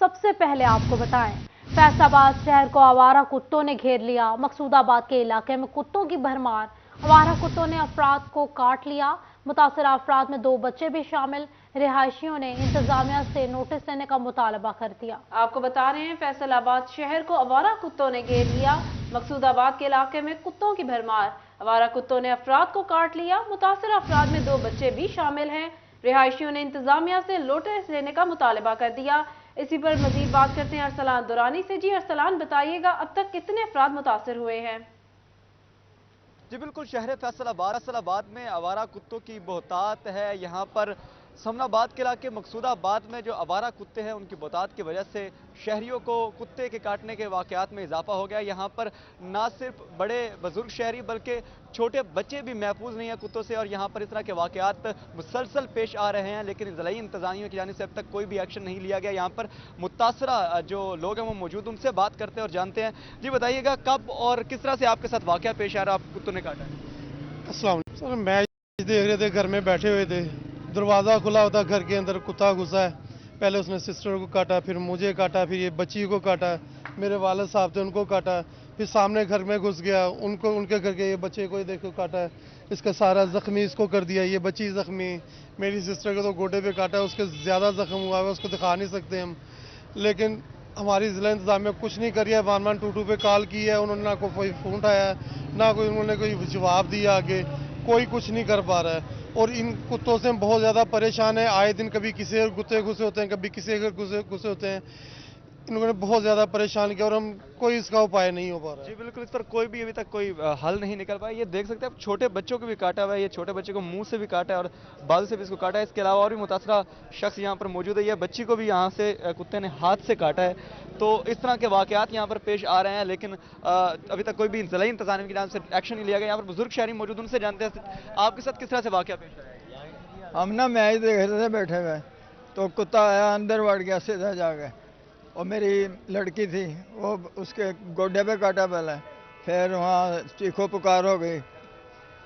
सबसे पहले आपको बताएं, फैसलाबाद शहर को आवारा कुत्तों ने घेर लिया। मकसूदाबाद के इलाके में कुत्तों की भरमार। आवारा कुत्तों ने अफराद को काट लिया। मुतासरा अफराद में 2 बच्चे भी शामिल। रिहायशियों ने इंतजामिया से नोटिस देने का मुतालबा कर दिया। आपको बता रहे हैं, फैसलाबाद शहर को आवारा कुत्तों ने घेर लिया। मकसूदाबाद के इलाके में कुत्तों की भरमार। आवारा कुत्तों ने अफराद को काट लिया। मुतासरा अफराद में 2 बच्चे भी शामिल हैं। रिहायशियों ने इंतजामिया से नोटिस देने का मुतालबा कर दिया। इसी पर मजीद बात करते हैं अरसलान दुरानी से। जी अरसलान, बताइएगा अब तक कितने अफराद मुतासर हुए हैं? जी बिल्कुल, शहर फैसलाबाद में आवारा कुत्तों की बहुतात है। यहाँ पर समनाबाद के इलाके मकसूदाबाद में जो आवारा कुत्ते हैं उनकी बहुतात की वजह से शहरियों को कुत्ते के काटने के वाकयात में इजाफा हो गया। यहाँ पर ना सिर्फ बड़े बुजुर्ग शहरी बल्कि छोटे बच्चे भी महफूज नहीं हैं कुत्तों से, और यहाँ पर इस तरह के वाकयात मुसलसल पेश आ रहे हैं, लेकिन ज़िला इंतज़ामिया की जानिब से अब तक कोई भी एक्शन नहीं लिया गया। यहाँ पर मुतासरा जो लोग हैं वो मौजूद, उनसे बात करते हैं और जानते हैं। जी बताइएगा, कब और किस तरह से आपके साथ वाकया पेश आ रहा है, आप कुत्तों ने काटा है? अस्सलाम सर, मैच देख रहे थे, घर में बैठे हुए थे, दरवाज़ा खुला होता, घर के अंदर कुत्ता घुसा है। पहले उसने सिस्टर को काटा, फिर मुझे काटा, फिर ये बच्ची को काटा, मेरे वालिद साहब थे उनको काटा, फिर सामने घर में घुस गया, उनको उनके घर के ये बच्चे को देखो काटा है। इसका सारा ज़ख्मी इसको कर दिया, ये बच्ची ज़ख्मी, मेरी सिस्टर को तो गोडे पे काटा है, उसके ज़्यादा ज़ख्म हुआ है, उसको दिखा नहीं सकते हम। लेकिन हमारी ज़िला इंतज़ामिया कुछ नहीं कर रही है। 1122 पे कॉल की है, उन्होंने ना कोई फ़ोन उठाया है, ना कोई उन्होंने कोई जवाब दिया, आगे कोई कुछ नहीं कर पा रहा है। और इन कुत्तों से हम बहुत ज़्यादा परेशान है। आए दिन कभी किसी के कुत्ते घुसे होते हैं, कभी किसी के घुसे होते हैं। इन्होंने बहुत ज़्यादा परेशान किया और हम कोई इसका उपाय नहीं हो पा रहा है। जी बिल्कुल, इस पर कोई भी अभी तक कोई हल नहीं निकल पाया। ये देख सकते हैं आप, छोटे बच्चों को भी काटा हुआ है, ये छोटे बच्चे को मुंह से भी काटा है और बाजू से भी इसको काटा है। इसके अलावा और भी मुतासरा शख्स यहाँ पर मौजूद है। ये बच्ची को भी यहाँ से कुत्ते ने हाथ से काटा है। तो इस तरह के वाकयात यहाँ पर पेश आ रहे हैं, लेकिन अभी तक कोई भी ज़िला इंतज़ामिया की जानिब से एक्शन नहीं लिया गया। यहाँ पर बुजुर्ग शहरी मौजूद, उनसे जानते हैं आपके साथ किस तरह से वाकया पेश आया? हम ना मैच देख रहे थे बैठे हुए, तो कुत्ता आया, अंदर बढ़ गया सीधा जाके, और मेरी लड़की थी, वो उसके गोडे पे काटा पहले, फिर वहाँ चीखो पुकार हो गई,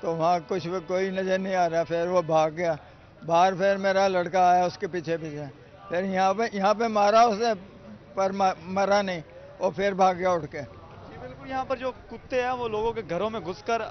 तो वहाँ कोई नज़र नहीं आ रहा, फिर वो भाग गया बाहर। फिर मेरा लड़का आया उसके पीछे पीछे, फिर यहाँ पे मारा उसे, पर मरा नहीं, और फिर भाग गया उठ के। बिल्कुल, यहाँ पर जो कुत्ते हैं वो लोगों के घरों में घुसकर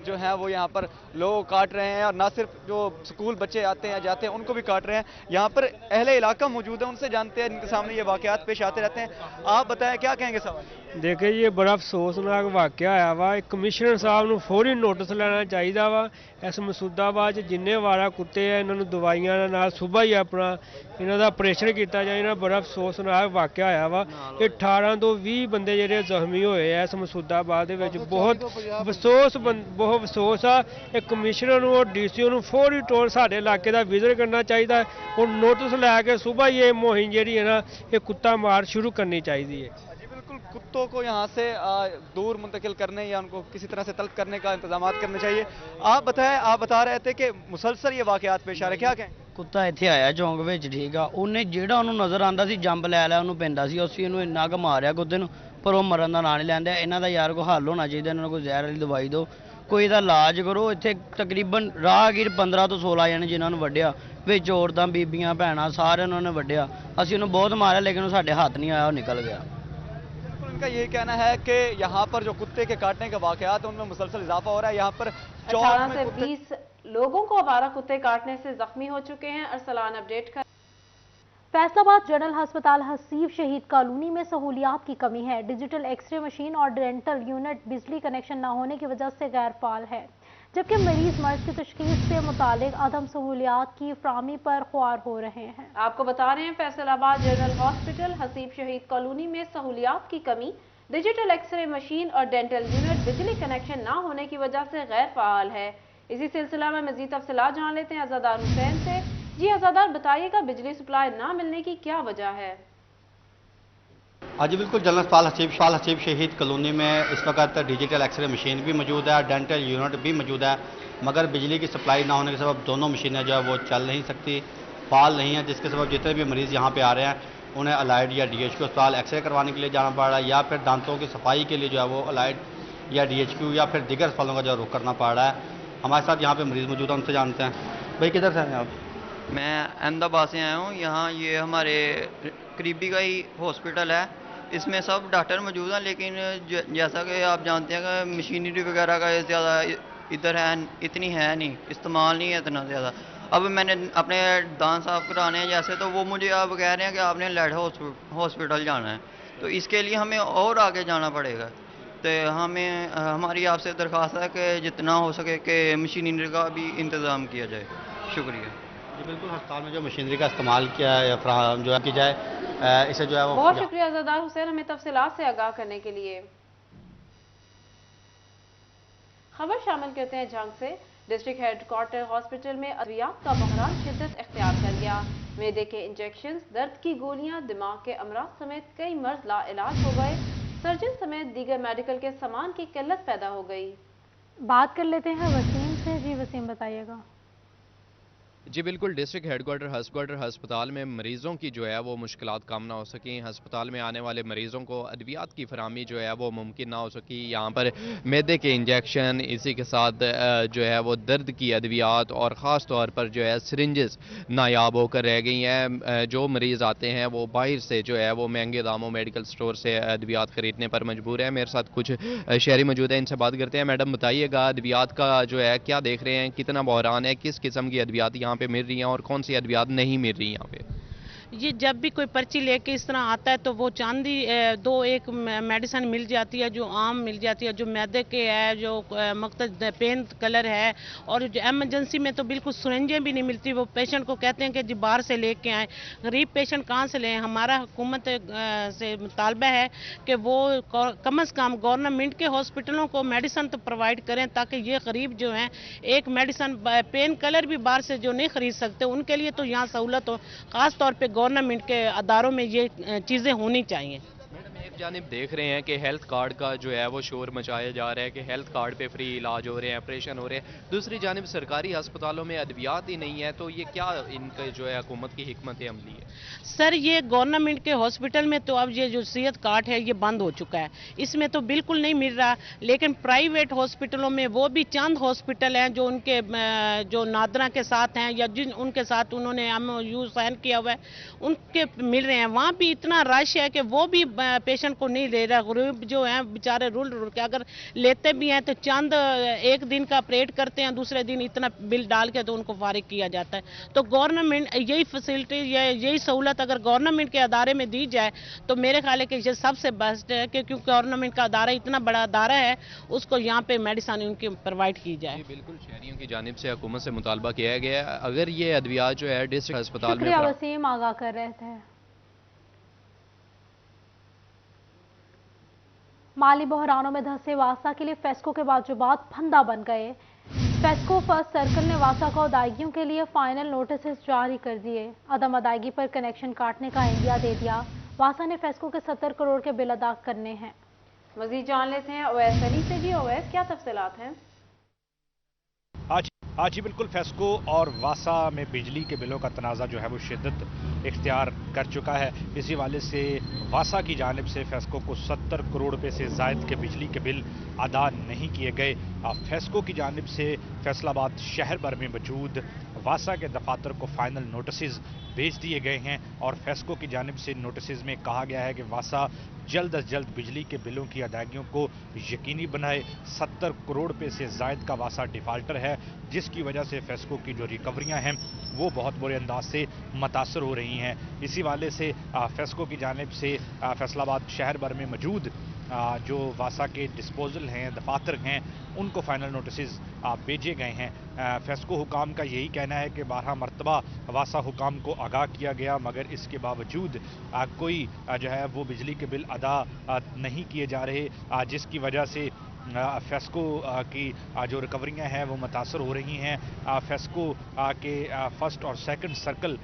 जो है वो यहाँ पर लोग काट रहे हैं, और ना सिर्फ जो स्कूल बच्चे आते हैं जाते हैं उनको भी काट रहे हैं। यहाँ पर अहले इलाका मौजूद है, उनसे जानते हैं, इनके सामने ये वाकयात पेश आते रहते हैं। आप बताएं क्या कहेंगे सवाल? देखिए, ये बड़ा अफसोसनाक वाकया आया वा। कमिश्नर साहब ਨੂੰ ਫੌਰੀ ਨੋਟਿਸ ਲੈਣਾ ਚਾਹੀਦਾ ਵਾ। ਇਸ ਮਸੂਦਾਬਾਦ 'ਚ ਜਿੰਨੇ ਵਾਰਾ ਕੁੱਤੇ ਆ, ਇਹਨਾਂ ਨੂੰ ਦਵਾਈਆਂ ਨਾਲ ਸਵੇਰ ਹੀ ਆਪਣਾ ਇਹਨਾਂ ਦਾ ਆਪਰੇਸ਼ਨ ਕੀਤਾ ਜਾਏ। ਇਹਨਾਂ ਬੜਾ ਅਫਸੋਸਨਾਕ ਵਾਕਿਆ ਆਇਆ ਵਾ। ਇਹ 18 ਤੋਂ 20 ਬੰਦੇ ਜਿਹੜੇ ਜ਼ਖਮੀ ਹੋਏ ਆ ਇਸ ਮਸੂਦਾਬਾਦ ਦੇ ਵਿੱਚ। ਬਹੁਤ ਅਫਸੋਸ ਆ। ਇਹ ਕਮਿਸ਼ਨਰ ਨੂੰ ਔਰ ਡੀਸੀਓ ਨੂੰ ਫੌਰੀ ਤੌਰ ਸਾਡੇ ਇਲਾਕੇ ਦਾ ਵਿਜ਼ਿਟ ਕਰਨਾ ਚਾਹੀਦਾ, ਔਰ ਨੋਟਿਸ ਲੈ ਕੇ ਸਵੇਰ ਹੀ ਇਹ ਮੁਹਿੰਮ ਜਿਹੜੀ ਹੈ ਨਾ, ਇਹ ਕੁੱਤਾ ਮਾਰ शुरू करनी चाहिए है। कुत्तों को यहाँ से दूर मुंतकिल करने या उनको किसी तरह से तलब करने का इंतजाम करने चाहिए। आप बताएं, आप बता रहे थे कि मुसलसल ये वाकयात पेश आ रहे, क्या कहें? ਕੁੱਤਾ ਇੱਥੇ ਆਇਆ ਚੌਂਕ ਵਿੱਚ, ਠੀਕ ਆ, ਉਹਨੇ ਜਿਹੜਾ ਉਹਨੂੰ ਨਜ਼ਰ ਆਂਦਾ ਸੀ ਜੰਬ ਲੈ ਲਿਆ, ਉਹਨੂੰ ਪੈਂਦਾ ਸੀ, ਅਸੀਂ ਇਹਨੂੰ ਇੰਨਾ ਕੁ ਮਾਰਿਆ ਕੁੱਤੇ ਨੂੰ, ਪਰ ਉਹ ਮਰਨ ਦਾ ਨਾਂ ਨਹੀਂ ਲੈਂਦਾ। ਇਹਨਾਂ ਦਾ ਯਾਰ ਕੋਈ ਹੱਲ ਹੋਣਾ ਚਾਹੀਦਾ, ਇਹਨਾਂ ਨੂੰ ਕੋਈ ਜ਼ਹਿਰ ਵਾਲੀ ਦਵਾਈ ਦਿਓ, ਕੋਈ ਇਹਦਾ ਇਲਾਜ ਕਰੋ। ਇੱਥੇ ਤਕਰੀਬਨ ਰਾਹਗੀਰ 15 ਤੋਂ 16 ਜਣੇ ਜਿਨ੍ਹਾਂ ਨੂੰ ਵੱਢਿਆ, ਵਿੱਚ ਔਰਤਾਂ ਬੀਬੀਆਂ ਭੈਣਾਂ ਸਾਰਿਆਂ ਨੂੰ ਉਹਨੇ ਵੱਢਿਆ। ਅਸੀਂ ਉਹਨੂੰ ਬਹੁਤ ਮਾਰਿਆ, ਲੇਕਿਨ ਉਹ ਸਾਡੇ ਹੱਥ नहीं आया, ਉਹ निकल गया। उनका ये कहना है कि यहाँ पर जो कुत्ते के काटने के वाकयात उनमें मुसलसल इजाफा हो रहा है। यहाँ पर 18 से 20 लोगों को आवारा कुत्ते काटने से जख्मी हो चुके हैं। अरसलान अपडेट कर। फैसलाबाद जनरल अस्पताल हसीब शहीद कॉलोनी में सहूलियात की कमी है। डिजिटल एक्सरे मशीन और डेंटल यूनिट बिजली कनेक्शन न होने की वजह से गैर फाल है, जबकि मरीज मर्ज की तशखीस से मुतालिक अदम सहूलियात की फराहमी पर ख्वार हो रहे हैं। आपको बता रहे हैं, फैसलाबाद जनरल हॉस्पिटल हसीब शहीद कॉलोनी में सहूलियात की कमी, डिजिटल एक्सरे मशीन और डेंटल यूनिट बिजली कनेक्शन न होने की वजह से गैर फाल है। इसी सिलसिला में मजीद तफसीलात जान लेते हैं अज़ादार हुसैन से। जी अज़ादार, बताइएगा बिजली सप्लाई ना मिलने की क्या वजह है? हाँ जी बिल्कुल, जनरल अस्पताल हसीब शहीद कॉलोनी में इस वक्त डिजिटल एक्सरे मशीन भी मौजूद है, डेंटल यूनिट भी मौजूद है, मगर बिजली की सप्लाई ना होने के सबब दोनों मशीनें जो है वो चल नहीं सकती, फाल नहीं है, जिसके सबब जितने भी मरीज़ यहाँ पे आ रहे हैं उन्हें अलाइड या DHQ अस्पताल एक्सरे करवाने के लिए जाना पड़ रहा है, या फिर दांतों की सफाई के लिए जो है वो अलाइड या DHQ या फिर दीगर अस्पतालों का जो रुख करना पड़ रहा है। हमारे साथ यहाँ पे मरीज़ मौजूद है, उनसे जानते हैं। भाई किधर से हैं आप? میں احمد آباد سے آیا ہوں. یہاں یہ ہمارے قریبی کا ہی ہاسپٹل ہے. اس میں سب ڈاکٹر موجود ہیں، لیکن جیسا کہ آپ جانتے ہیں کہ مشینری وغیرہ کا زیادہ ادھر ہے اتنی ہے نہیں، استعمال نہیں ہے اتنا زیادہ. اب میں نے اپنے دانت صاف کرانے ہیں جیسے، تو وہ مجھے اب کہہ رہے ہیں کہ آپ نے لیڈ ہاسپٹل جانا ہے، تو اس کے لیے ہمیں اور آگے جانا پڑے گا. تو ہماری آپ سے درخواست ہے کہ جتنا ہو سکے کہ مشینری کا بھی انتظام کیا جائے. شکریہ. جی بالکل، ہسپتال میں جو مشینری کا استعمال کیا ہے فراہم جو ہے کی جائے، اسے جو ہے وہ بہت شکریہ زردار حسین ہمیں تفصیلات سے آگاہ کرنے کے لیے. خبر شامل کرتے ہیں جھنگ سے. ڈسٹرکٹ ہیڈ کوارٹر ہاسپٹل میں ادویات کا بحران شدت اختیار کر گیا. معدے کے انجیکشنز، درد کی گولیاں، دماغ کے امراض سمیت کئی مرض لا علاج ہو گئے. سرجن سمیت دیگر میڈیکل کے سامان کی قلت پیدا ہو گئی. بات کر لیتے ہیں وسیم سے. جی وسیم بتائیے گا. جی بالکل، ڈسٹرکٹ ہیڈ کوارٹر ہسپتال میں مریضوں کی جو ہے وہ مشکلات کم نہ ہو سکیں. ہسپتال میں آنے والے مریضوں کو ادویات کی فراہمی جو ہے وہ ممکن نہ ہو سکی. یہاں پر معدے کے انجیکشن، اسی کے ساتھ جو ہے وہ درد کی ادویات اور خاص طور پر جو ہے سرنجز نایاب ہو کر رہ گئی ہیں. جو مریض آتے ہیں وہ باہر سے جو ہے وہ مہنگے داموں میڈیکل سٹور سے ادویات خریدنے پر مجبور ہیں. میرے ساتھ کچھ شہری موجود ہیں، ان سے بات کرتے ہیں. میڈم بتائیے گا ادویات کا جو ہے کیا دیکھ رہے ہیں، کتنا بحران ہے، کس قسم کی ادویات یہاں پہ مل رہی ہیں اور کون سی ادویات نہیں مل رہی یہاں پہ؟ یہ جب بھی کوئی پرچی لے کے اس طرح آتا ہے تو وہ چاندی دو ایک میڈیسن مل جاتی ہے جو عام مل جاتی ہے، جو معدے کے ہے، جو مقصد پین کلر ہے، اور جو ایمرجنسی میں تو بالکل سرنجیں بھی نہیں ملتی. وہ پیشنٹ کو کہتے ہیں کہ جی باہر سے لے کے آئیں. غریب پیشنٹ کہاں سے لیں؟ ہمارا حکومت سے مطالبہ ہے کہ وہ کم از کم گورنمنٹ کے ہاسپٹلوں کو میڈیسن تو پرووائڈ کریں، تاکہ یہ غریب جو ہیں ایک میڈیسن پین کلر بھی باہر سے جو نہیں خرید سکتے ان کے لیے تو یہاں سہولت ہو. خاص طور پہ گورنمنٹ کے اداروں میں یہ چیزیں ہونی چاہیے. ایک جانب دیکھ رہے ہیں کہ ہیلتھ کارڈ کا جو ہے وہ شور مچایا جا رہا ہے کہ ہیلتھ کارڈ پہ فری علاج ہو رہے ہیں، آپریشن ہو رہے ہیں. دوسری جانب سرکاری ہسپتالوں میں ادویات ہی نہیں ہے، تو یہ کیا ان کا جو ہے حکومت کی حکمت عملی ہے؟ سر یہ گورنمنٹ کے ہاسپٹل میں تو اب یہ جو صحت کارڈ ہے یہ بند ہو چکا ہے، اس میں تو بالکل نہیں مل رہا. لیکن پرائیویٹ ہاسپٹلوں میں وہ بھی چند ہاسپٹل ہیں جو ان کے جو نادرا کے ساتھ ہیں یا جن ان کے ساتھ انہوں نے MOU سائن کیا ہوا ہے ان کے مل رہے ہیں. وہاں بھی اتنا رش ہے کہ وہ بھی پیشنٹ کو نہیں لے رہا. غریب جو ہیں بیچارے رول کے اگر لیتے بھی ہیں تو چند ایک دن کا آپریٹ کرتے ہیں، دوسرے دن اتنا بل ڈال کے تو ان کو فارغ کیا جاتا ہے. تو گورنمنٹ یہی فیسلٹی یہی سہولت اگر گورنمنٹ کے ادارے میں دی جائے تو میرے خیال ہے کہ یہ سب سے بیسٹ ہے، کہ کیونکہ گورنمنٹ کا ادارہ اتنا بڑا ادارہ ہے اس کو یہاں پہ میڈیسن ان کی پرووائڈ کی جائے. بالکل، شہریوں کی جانب سے حکومت سے مطالبہ کیا گیا ہے اگر یہ ادویات جو ہے ڈسٹرکٹ ہسپتال میں شکریہ وسیم، آگاہ کر رہے تھے. مالی بحرانوں میں دھنسے واسا کے لیے فیسکو کے واجبات پھندا بن گئے. فیسکو فرسٹ سرکل نے واسا کو ادائیگیوں کے لیے فائنل نوٹسز جاری کر دیے. عدم ادائیگی پر کنیکشن کاٹنے کا عندیہ دے دیا. واسا نے فیسکو کے 70 کروڑ کے بل ادا کرنے ہیں. مزید جان لیتے ہیں اویس علی سے. جی اویس، کیا تفصیلات ہیں؟ جی بالکل، فیسکو اور واسا میں بجلی کے بلوں کا تنازع جو ہے وہ شدت اختیار کر چکا ہے. اسی والے سے واسا کی جانب سے فیسکو کو 70 کروڑ روپے سے زائد کے بجلی کے بل ادا نہیں کیے گئے. فیسکو کی جانب سے فیصل آباد شہر بھر میں موجود واسا کے دفاتر کو فائنل نوٹسز بھیج دیے گئے ہیں، اور فیسکو کی جانب سے نوٹسز میں کہا گیا ہے کہ واسا جلد از جلد بجلی کے بلوں کی ادائیگیوں کو یقینی بنائے. 70 کروڑ روپے سے زائد کا واسا ڈیفالٹر ہے، جس کی وجہ سے فیسکو کی جو ریکوریاں ہیں وہ بہت برے انداز سے متاثر ہو رہی ہیں. اسی والے سے فیسکو کی جانب سے فیصل آباد شہر بھر میں موجود جو واسا کے ڈسپوزل ہیں، دفاتر ہیں، ان کو فائنل نوٹسز بھیجے گئے ہیں. فیسکو حکام کا یہی کہنا ہے کہ 12 مرتبہ واسا حکام کو آگاہ کیا گیا، مگر اس کے باوجود کوئی جو ہے وہ بجلی کے بل ادا نہیں کیے جا رہے، جس کی وجہ سے فیسکو کی جو ریکوریاں ہیں وہ متاثر ہو رہی ہیں. فیسکو کے فرسٹ اور سیکنڈ سرکل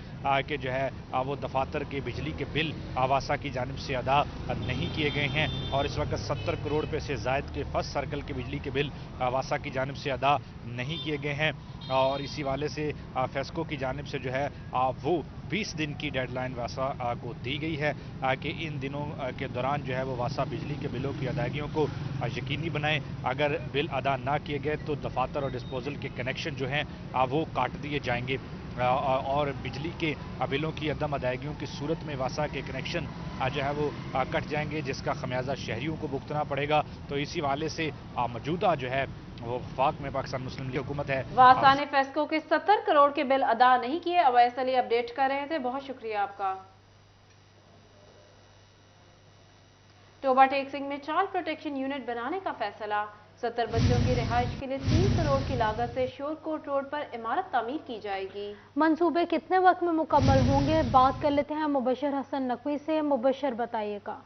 کے جو ہے وہ دفاتر کے بجلی کے بل واسا کی جانب سے ادا نہیں کیے گئے ہیں، اور اس وقت 70 کروڑ روپے سے زائد کے فرسٹ سرکل کے بجلی کے بل واسا کی جانب سے ادا نہیں کیے گئے ہیں. اور اسی والے سے فیسکو کی جانب سے جو ہے وہ 20 دن کی ڈیڈ لائن واسا کو دی گئی ہے کہ ان دنوں کے دوران جو ہے وہ واسا بجلی کے بلوں کی ادائیگیوں کو یقینی بنائیں. اگر بل ادا نہ کیے گئے تو دفاتر اور ڈسپوزل کے کنیکشن جو ہیں وہ کاٹ دیے جائیں گے. और बिजली के बिलों की अदम अदायगियों की सूरत में वासा के कनेक्शन जो है वो कट जाएंगे, जिसका खमियाजा शहरियों को भुगतना पड़ेगा। तो इसी वाले से मौजूदा जो है वो वफाक में पाकिस्तान मुस्लिम लीग हुकूमत है। वासा ने फेस्को के 70 करोड़ के बिल अदा नहीं किए। अवैस अली अपडेट कर रहे थे, बहुत शुक्रिया आपका। टोबा टेक्सिंग में चाइल्ड प्रोटेक्शन यूनिट बनाने का फैसला। 70 बच्चों की रिहाइश के लिए 3 करोड़ की लागत से शोरकोट रोड पर इमारत तामीर की जाएगी। मंसूबे कितने वक्त में मुकम्मल होंगे, बात कर लेते हैं मुबशर हसन नकवी से। मुबशर बताइएगा।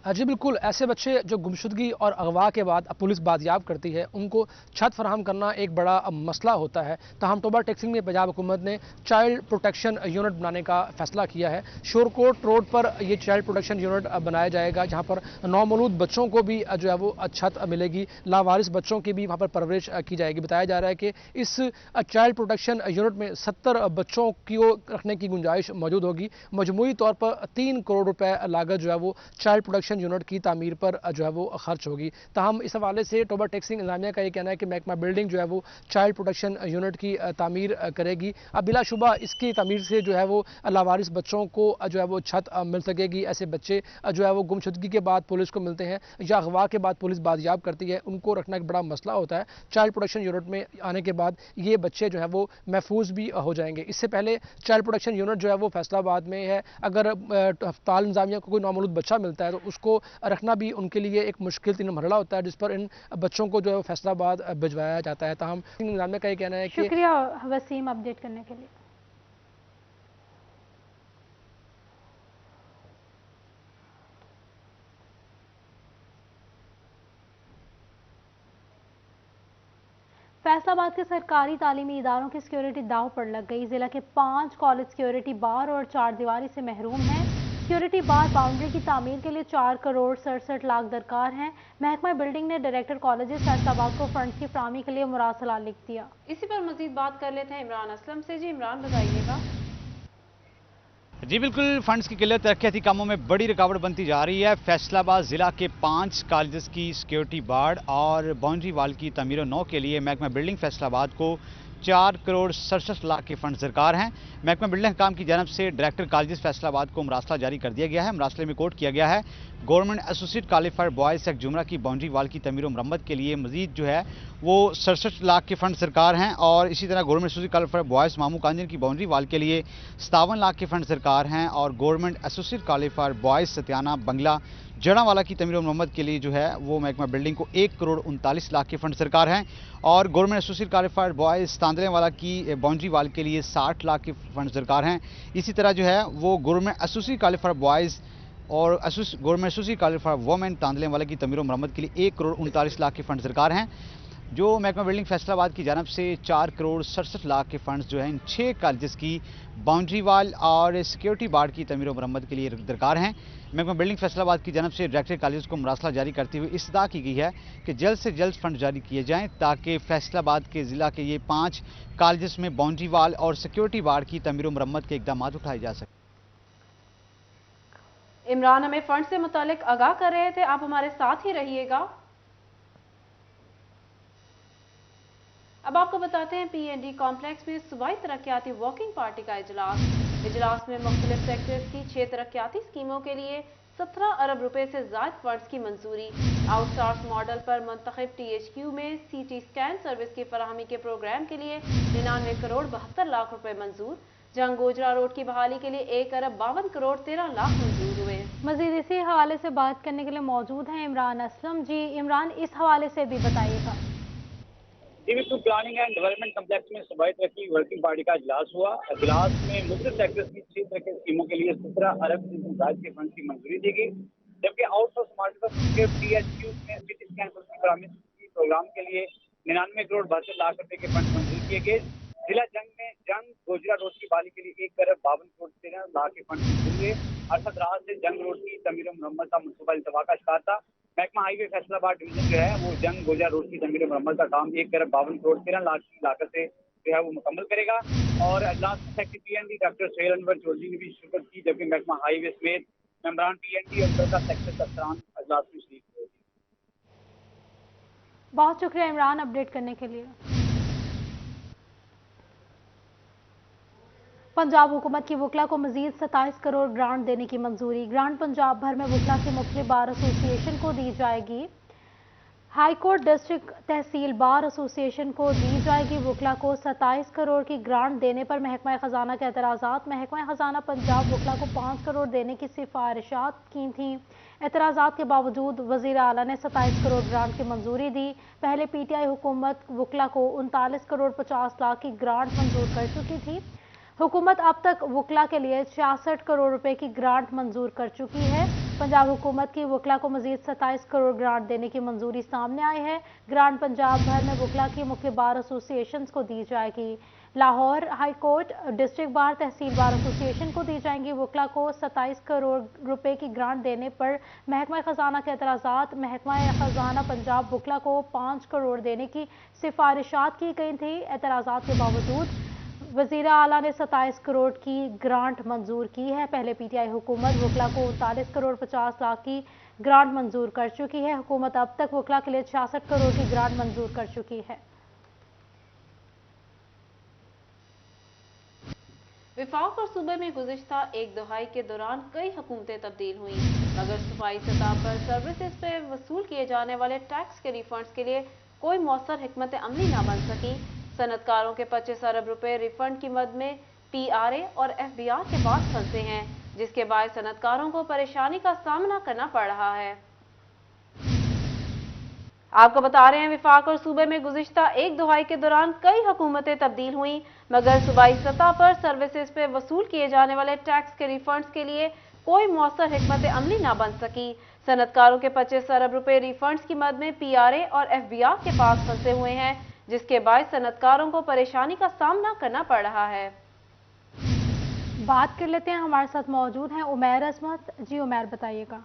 जी बिल्कुल, ऐसे बच्चे जो गुमशुदगी और अगवा के बाद पुलिस बाजियाब करती है उनको छत फराहम करना एक बड़ा मसला होता है। ताहम टोबा टेक्सिंग में पंजाब हुकूमत ने चाइल्ड प्रोटेक्शन यूनिट बनाने का फैसला किया है। शोरकोट रोड पर ये चाइल्ड प्रोटेक्शन यूनिट बनाया जाएगा, जहाँ पर नौमौलूद बच्चों को भी जो है वो छत मिलेगी, लावारिस बच्चों की भी वहाँ पर परवरिश की जाएगी। बताया जा रहा है कि इस चाइल्ड प्रोटेक्शन यूनिट में 70 बच्चों को रखने की गुंजाइश मौजूद होगी। मजमूई तौर पर 3 करोड़ रुपए लागत जो है वो चाइल्ड प्रोटेक्शन यूनिट की तामीर पर जो है वो खर्च होगी। ताहम इस हवाले से टोबा टेक्सिंग इंतजामिया का ये कहना है कि महकमा बिल्डिंग जो है वो चाइल्ड प्रोटेक्शन यूनिट की तामीर करेगी। अब बिलाशुबा इसकी तामीर से जो है वो लावारिस बच्चों को जो है वो छत मिल सकेगी। ऐसे बच्चे जो है वो गुमशुदगी के बाद पुलिस को मिलते हैं या अगवा के बाद पुलिस बाजियाब करती है, उनको रखना एक बड़ा मसला होता है। चाइल्ड प्रोटेक्शन यूनिट में आने के बाद ये बच्चे जो है वो महफूज भी हो जाएंगे। इससे पहले चाइल्ड प्रोटेक्शन यूनिट जो है वो फैसलाबाद में है। अगर अस्पताल इंतजामिया को कोई नौमौलूद बच्चा मिलता है तो उसको रखना भी उनके लिए एक मुश्किल तीन मरहला होता है, जिस पर इन बच्चों को जो है फैसलाबाद भिजवाया जाता है। ताहम इंतजामिया का ये कहना है कि शुक्रिया वसीम अपडेट करने के लिए। फैसलाबाद के सरकारी तालीमी इदारों की सिक्योरिटी दाव पर लग गई। जिला के 5 कॉलेज सिक्योरिटी बार और 4 दीवारी से महरूम हैं। सिक्योरिटी बार बाउंड्री की तामीर के लिए 4 करोड़ 67 लाख दरकार हैं। महकमा बिल्डिंग ने डायरेक्टर कॉलेजेस फैसलाबाद को फंड्स की फराहमी के लिए मुरासला लिख दिया। इसी पर मजीद बात कर लेते हैं इमरान असलम से। जी इमरान बताइएगा। जी बिल्कुल, फंड्स की किल्लत तरक्याती कामों में बड़ी रुकावट बनती जा रही है। फैसलाबाद ज़िला के 5 कॉलेजेस की सिक्योरिटी बाड़ और बाउंड्री वाल की तमीर नौ के लिए महकमा बिल्डिंग फैसलाबाद को 4 करोड़ 67 लाख के फंड दरकार हैं। महकमा बिल्डिंग काम की जानब से डायरेक्टर कॉलेजेस फैसलाबाद को मुरासला जारी कर दिया गया है। मुरासले में कोट किया गया है गवर्नमेंट एसोसिएट क्वालिफाइड बॉयज़ सेक्ट जुमरा की बाउंड्री वाल की तमीर मरम्मत के लिए मजीद जो है वो 67 लाख के फंड सरकार हैं, और इसी तरह गवर्नमेंट एसोसिएट क्वालिफाइड बॉयज़ मामू कांजन की बाउंड्री वाल के लिए 57 लाख के फंड सरकार हैं, और गवर्नमेंट एसोसिएट क्वालिफाइड बॉयज़ सत्याना बंगला जड़ावाला की तमीर मरम्मत के लिए जो है वो महकमा बिल्डिंग को 1 करोड़ 39 लाख के फंड सरकार हैं, और government associate qualified boys Tandale वाला की बाउंड्री वाल के लिए 60 लाख के फंड सरकार हैं। इसी तरह जो है वो गवर्नमेंट एसोसिएट क्वालिफाइड बॉयज़ और government associate qualified women Tandale वाला की तमीर मरम्मत के लिए 1 करोड़ 39 लाख के फंड सरकार हैं। जो महकमा बिल्डिंग फैसलाबाद की जानब से 4 करोड़ 67 लाख के फंड्स जो हैं इन 6 कॉलेजेस की बाउंड्री वाल और सिक्योरिटी बाड़ की तमीर मरम्मत के लिए दरकार हैं। महकमा बिल्डिंग फैसलाबाद की जानब से डायरेक्टर कॉलेज को मुरासला जारी करते हुए इस्तदा की गई है कि जल्द से जल्द फंड जारी किए जाएँ, ताकि फैसलाबाद के ज़िला के ये 5 कॉलेजेस में बाउंड्री वाल और सिक्योरिटी बाड़ की तमीर मरम्मत के इकदाम उठाए जा सकें। इमरान हमें फंड से मुतालिक आगाह कर रहे थे, आप हमारे साथ ही रहिएगा। अब आपको बताते हैं पीएनडी कॉम्प्लेक्स में सूबाई तरक्याती वर्किंग पार्टी का इजलास में मुख्तलिफ सेक्टर्स की 6 तरक्याती स्कीमों के लिए 17 अरब रुपए से ज़ायद फंड्स की मंजूरी। आउटसोर्स मॉडल पर मुंतखब टीएचक्यू में सीटी स्कैन सर्विस की फराहमी के प्रोग्राम के लिए 99 करोड़ 72 लाख रुपए मंजूर। जंग गोजरा रोड की बहाली के लिए 1 अरब 52 करोड़ 13 लाख मंजूर हुए। मजीद इसी हवाले से बात करने के लिए मौजूद हैं इमरान असलम। जी इमरान, इस हवाले से भी बताइएगा। बिल्कुल, प्लानिंग एंड डेवलपमेंट कम्प्लेक्स में सूबाई तरक्की वर्किंग पार्टी का इजलास हुआ। इजलास में मुख्तलिफ सेक्टर्स की 6 तरह की स्कीमों के लिए 17 अरब से ज़ायद के फंड की मंजूरी दी गई, जबकि आउटसोर्स मॉडल पर टीएचक्यू में सिटी स्कैन की फराहमी प्रोग्राम के लिए 99 करोड़ 72 लाख रुपए के फंड मंजूर किए गए। जिला जंग गोजरा रोड की बहाली के लिए 1 अरब 52 करोड़ 13 लाख के फंड मंजूर हुए। अरसद रात से जंग रोड की तमीर मरम्मत का मनसूबा इंतवा का शिकार था। महकमा हाईवे फैसलाबाद डिवीजन जो है वो जंग गोजरा रोड की तमीर मरम्मत का काम 1 अरब 52 करोड़ 13 लाख की लागत से जो है वो मुकम्मल करेगा। और अजलास secretary P N D doctor Sohail Anwar Chaudhry ने भी शिरकत की, जबकि महकमा हाईवे समेत मेंबरान पीएनडी और का सेक्टर अफसरान अजलास में शरीक हुए। बहुत शुक्रिया इमरान अपडेट करने के लिए। पंजाब हुकूमत की वकला को मजीद 27 करोड़ ग्रांट देने की मंजूरी। ग्रांट पंजाब भर में वकला की मुख्तलिफ बार एसोसिएशन को दी जाएगी। हाई कोर्ट डिस्ट्रिक्ट तहसील बार एसोसिएशन को दी जाएगी। वकला को 27 करोड़ की ग्रांट देने पर महकमा खजाना के एतराज़ात। महकमा खजाना पंजाब वकला को 5 करोड़ देने की सिफारिशात की थी। एतराज़ात के बावजूद वज़ीर आला ने 27 करोड़ ग्रांट की मंजूरी दी। पहले पीटीआई हुकूमत वकला को 39 करोड़ 50 लाख की ग्रांट मंजूर कर चुकी थी। हुकूमत अब तक वकला के लिए 66 करोड़ रुपए की ग्रांट मंजूर कर चुकी है। पंजाब हुकूमत की वकला को मजीद 27 करोड़ ग्रांट देने की मंजूरी सामने आई है। ग्रांट पंजाब भर में वकला की मुख्तलिफ बार एसोसिएशन को दी जाएगी। Lahore high court district bar tehsil bar association को दी जाएंगी। वकला को 27 करोड़ रुपए की ग्रांट देने पर महकमा खजाना के एतराज़ात। महकमा खजाना पंजाब वकला को 5 करोड़ देने की सिफारिशात की गई थी। एतराज़ात के बावजूद वज़ीर आला ने 27 करोड़ की ग्रांट मंजूर की है। पहले पीटीआई हुकूमत वकला को 39 करोड़ 50 लाख की ग्रांट मंजूर कर चुकी है। हुकूमत अब तक वकला के लिए 66 करोड़ की ग्रांट मंजूर कर चुकी है। विफाक और सूबे में गुज़िश्ता एक दहाई के दौरान कई हुकूमतें तब्दील हुई, मगर सूबाई सतह पर सर्विसेज पे वसूल किए जाने वाले टैक्स के रिफंड्स के लिए कोई मौसर हिकमत अमली ना बन सकी। सनतकारों के 25 अरब रुपए रिफंड की मद में पीआरए और एफबीआर के पास फंसे हैं, जिसके बाद सनतकारों को परेशानी का सामना करना पड़ रहा है। आपको बता रहे हैं, विफाक और सूबे में गुज़िश्ता एक दहाई के दौरान कई हुकूमतें तब्दील हुई, मगर सूबाई सतह पर सर्विसेज पे वसूल किए जाने वाले टैक्स के रिफंड्स के लिए कोई मौसर हिकमत अमली ना बन सकी। सनतकारों के 25 अरब रुपए रिफंड्स की मद में पीआरए और एफबीआर के पास फंसे हुए हैं, जिसके बाद सनतकारों को परेशानी का सामना करना पड़ रहा है। बात कर लेते हैं, हमारे साथ मौजूद हैं उमैर अजमत। जी उमैर, बताइएगा।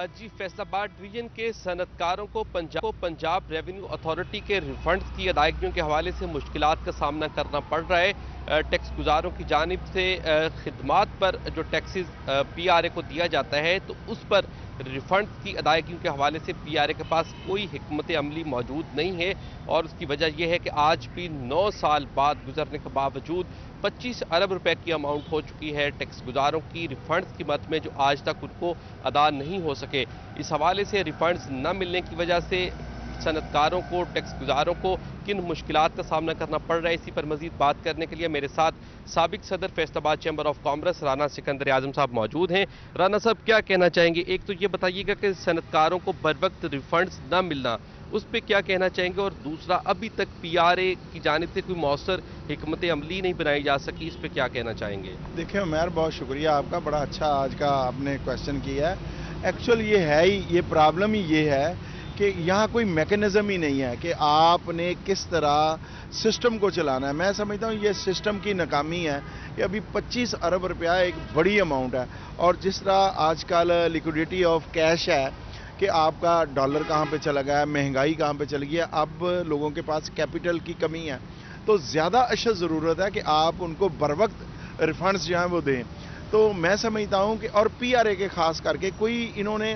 जी, फैसलाबाद डिवीजन के सनतकारों को पंजाब रेवेन्यू अथॉरिटी के रिफंड्स की अदायगियों के हवाले से मुश्किलात का सामना करना पड़ रहा है। टैक्स गुजारों की जानिब से खिदमात पर जो टैक्सेस पीआरए को दिया जाता है, तो उस पर रिफंड्स की अदायगियों के हवाले से पीआरए के पास कोई हिकमत अमली मौजूद नहीं है। और उसकी वजह यह है कि आज भी 9 साल बाद गुजरने के बावजूद 25 अरब रुपए की अमाउंट हो चुकी है टैक्स गुजारों की रिफंड्स की मद में, जो आज तक उनको अदा नहीं हो सके। इस हवाले से रिफंड्स न मिलने की वजह से सनतकारों को, टैक्स गुजारों को किन मुश्किलात का सामना करना पड़ रहा है, इसी पर मजीद बात करने के लिए मेरे साथ साबिक सदर Faisalabad chamber of commerce Rana Sikandar Azam sahab मौजूद हैं। राना साहब, क्या कहना चाहेंगे? एक तो ये बताइएगा कि सनतकारों को बर वक्त रिफंड्स न मिलना, उस पर क्या कहना चाहेंगे, और दूसरा, अभी तक पीआरए की जानिब से कोई मौसर हिकमत अमली नहीं बनाई जा सकी, इस पर क्या कहना चाहेंगे? देखिए उमैर, बहुत शुक्रिया आपका, बड़ा अच्छा आज का आपने क्वेश्चन किया है। एक्चुअल ये है ही, ये प्रॉब्लम ही ये है कि यहाँ कोई मैकेनिज्म ही नहीं है कि आपने किस तरह सिस्टम को चलाना है। मैं समझता हूँ ये सिस्टम की नाकामी है कि अभी 25 अरब रुपया एक बड़ी अमाउंट है, और जिस तरह आजकल लिक्विडिटी ऑफ कैश है कि आपका डॉलर कहाँ पे चला गया है, महंगाई कहाँ पे चली गई है, अब लोगों के पास कैपिटल की कमी है, तो ज़्यादा अशद ज़रूरत है कि आप उनको बर वक्त रिफंड्स जो हैं वो दें। तो मैं समझता हूँ कि और पीआरए के ख़ास करके कोई इन्होंने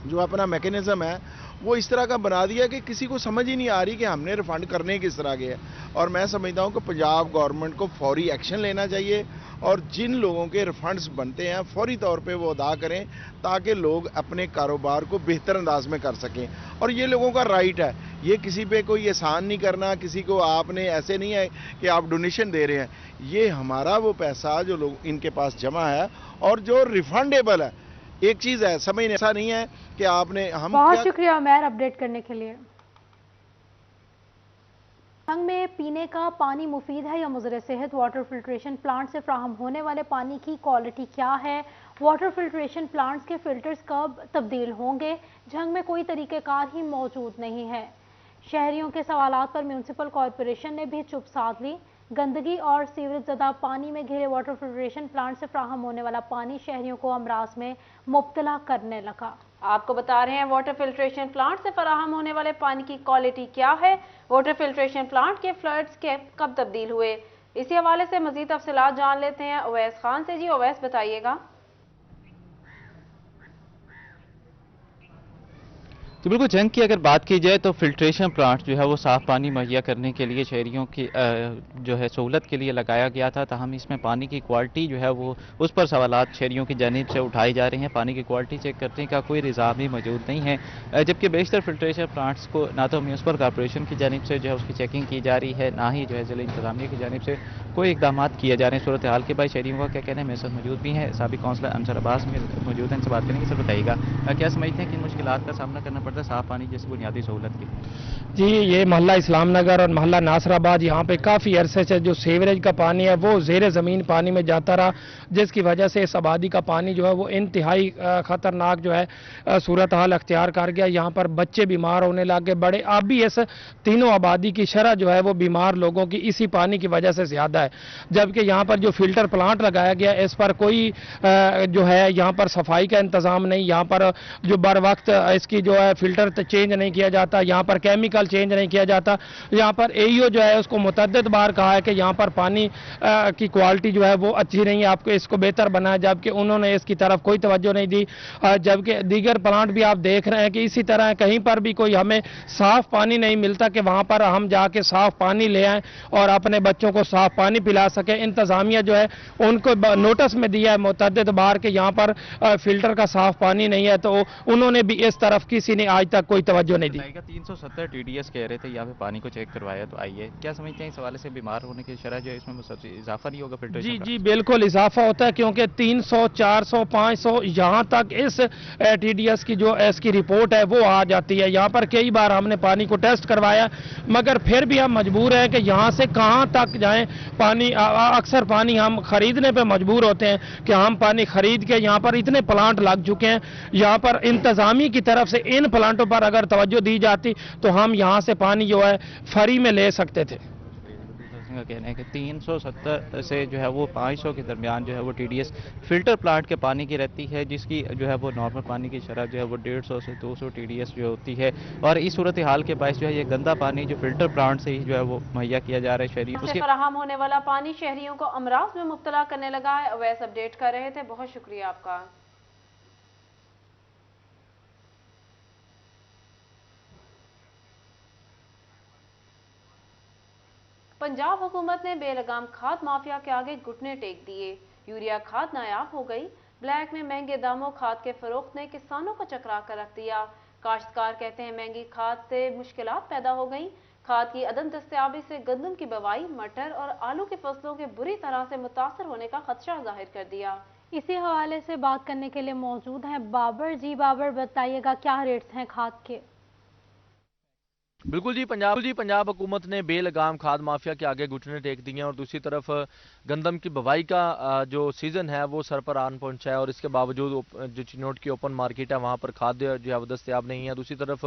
जो अपना मैकेनिज़्म है वो इस तरह का बना दिया कि किसी को समझ ही नहीं आ रही कि हमने रिफंड करने किस तरह के है। और मैं समझता हूँ कि पंजाब गवर्नमेंट को फौरी एक्शन लेना चाहिए, और जिन लोगों के रिफंड्स बनते हैं फौरी तौर पे वो अदा करें, ताकि लोग अपने कारोबार को बेहतर अंदाज में कर सकें। और ये लोगों का राइट है, ये किसी पे कोई एहसान नहीं करना, किसी को आपने ऐसे नहीं है कि आप डोनेशन दे रहे हैं, ये हमारा वो पैसा जो लोग इनके पास जमा है और जो रिफंडेबल है। एक चीज है, समझ ऐसा नहीं है कि आपने हम बहुत शुक्रिया उमैर अपडेट करने के लिए। जंग में पीने का पानी मुफीद है या मुज़र सेहत? वाटर फिल्ट्रेशन प्लांट से फ्राहम होने वाले पानी की क्वालिटी क्या है? वाटर फिल्ट्रेशन प्लांट्स के फिल्टर्स कब तब्दील होंगे? जंग में कोई तरीक़ेकार ही मौजूद नहीं है। शहरियों के सवालात पर म्यूनसिपल कॉरपोरेशन ने भी चुप साध ली। गंदगी और सीवरेज ज़दा पानी में घिरे वाटर फिल्ट्रेशन प्लांट से फ्राहम होने वाला पानी शहरियों को अमराज में मुब्तला करने लगा। आपको बता रहे हैं, वाटर फिल्ट्रेशन प्लांट से फराहम होने वाले पानी की क्वालिटी क्या है, वाटर फिल्ट्रेशन प्लांट के फ्लड्स के कब तब्दील हुए, इसी हवाले से मजीद तफसीलात जान लेते हैं उवैस खान से। जी उवैस, बताइएगा। तो बिल्कुल जंग की अगर बात की जाए तो फिल्ट्रेशन प्लांट जो है वो साफ़ पानी मुहैया करने के लिए शहरियों की जो है सहूलत के लिए लगाया गया था, ताहम इसमें पानी की क्वालिटी जो है वो उस पर सवालात शहरियों की जानिब से उठाए जा रहे हैं। पानी की क्वालिटी चेक करने का कोई निज़ाम भी मौजूद नहीं है, जबकि बेशतर फिल्ट्रेशन प्लांट्स को ना तो म्यूनसिपल कॉर्पोरेशन की जानिब से जो है उसकी चेकिंग की जा रही है, ना ही जो है ज़िला इंतज़ामिया की जानिब से कोई इकदाम किए जा रहे हैं। सूरत हाल के बाद शहरियों का क्या कहना है, मेरे साथ मौजूद भी हैं साबिक काउंसलर अंसर अब्बास मौजूद हैं, इनसे बात करेंगे। सर बताइएगा क्या समझते हैं कि मुश्किलात का सामना करना पड़ता है साफ़ पानी जैसी बुनियादी सहूलत की? जी, ये मोहल्ला इस्लाम नगर और मोहल्ला नासराबाद, यहाँ पे काफ़ी अरसे से जो सीवरेज का पानी है वो ज़ेर ज़मीन पानी में जाता रहा, जिसकी वजह से इस आबादी का पानी जो है वो इंतहाई ख़तरनाक जो है सूरत हाल अख्तियार कर गया। यहाँ पर बच्चे बीमार होने लग गए, बड़े। अब भी इस तीनों आबादी की शरह जो है वो बीमार लोगों की इसी पानी की वजह से ज़्यादा है, जबकि यहाँ पर जो फिल्टर प्लांट लगाया गया इस पर कोई जो है यहाँ पर सफाई का इंतज़ाम नहीं, यहाँ पर जो बर वक्त इसकी जो है फिल्टर चेंज नहीं किया जाता, यहाँ पर केमिकल चेंज नहीं किया जाता। यहाँ पर एईओ जो है उसको मुतअद्दिद बार कहा है कि यहाँ पर पानी की क्वालिटी जो है वो अच्छी नहीं है, आपको इसको बेहतर बनाया, जबकि उन्होंने इसकी तरफ कोई तवज्जो नहीं दी। जबकि दीगर प्लांट भी आप देख रहे हैं कि इसी तरह कहीं पर भी कोई हमें साफ पानी नहीं मिलता कि वहाँ पर हम जाके साफ पानी ले आएँ और अपने बच्चों को साफ पानी पिला सके। इंतज़ामिया जो है उनको नोटिस में दिया है मुतअद्दिद बार कि यहाँ पर फिल्टर का साफ पानी नहीं है, तो उन्होंने भी इस तरफ किसी ने आज तक कोई तवज्जो नहीं दी। 370 TDS कह रहे थे यहाँ पे पानी को चेक करवाया, तो आइए क्या समझते हैं इस हवाले से बीमार होने की शरह जो है इसमें इजाफा नहीं होगा फिल्ट्रेशन? जी जी बिल्कुल इजाफा होता है, क्योंकि 300, 400, 500 यहाँ तक इस TDS की जो इसकी रिपोर्ट है वो आ जाती है। यहाँ पर कई बार हमने पानी को टेस्ट करवाया, मगर फिर भी हम मजबूर हैं कि यहाँ से कहाँ तक जाएं। पानी अक्सर पानी हम खरीदने पे मजबूर होते हैं कि हम पानी खरीद के, यहाँ पर इतने प्लांट लग चुके हैं, यहाँ पर इंतजामी की तरफ से इन प्लांटों पर अगर तवज्जो दी जाती तो हम यहाँ से पानी जो है फ्री में ले सकते थे। का कहना है कि 370 से जो है वो 500 के दरमियान जो है वो TDS फिल्टर प्लांट के पानी की रहती है, जिसकी जो है वो नॉर्मल पानी की शरह जो है वो 150 से 200 TDS जो होती है। और इस सूरत हाल के बायस जो है ये गंदा पानी जो फिल्टर प्लांट से ही जो है वो मुहैया किया जा रहा है शहरी उसके फराहम होने वाला पानी शहरियों को अमराज में मुब्तला करने लगा है। अवैस अपडेट कर रहे थे, बहुत शुक्रिया आपका। पंजाब हुकूमत ने बेलगाम खाद माफिया के आगे घुटने टेक दिए। यूरिया खाद नायाब हो गई। ब्लैक में महंगे दामों खाद के फरोख्त ने किसानों को चकरा कर रख दिया। काश्तकार कहते हैं महंगी खाद से मुश्किलात पैदा हो गई। खाद की अदम दस्तयाबी से गंदम की बवाई, मटर और आलू की फसलों के बुरी तरह से मुतासर होने का खदशा जाहिर कर दिया। इसी हवाले से बात करने के लिए मौजूद हैं बाबर। जी बाबर, बताइएगा क्या रेट्स हैं खाद के? बिल्कुल जी, पंजाब हुकूमत ने बेलगाम खाद माफिया के आगे घुटने टेक दिए हैं और दूसरी तरफ गंदम की बवाई का जो सीज़न है वो सर पर आन पहुंचा है और इसके बावजूद जो चिनोट की ओपन मार्केट है वहाँ पर खाद जो है वो दस्तयाब नहीं है। दूसरी तरफ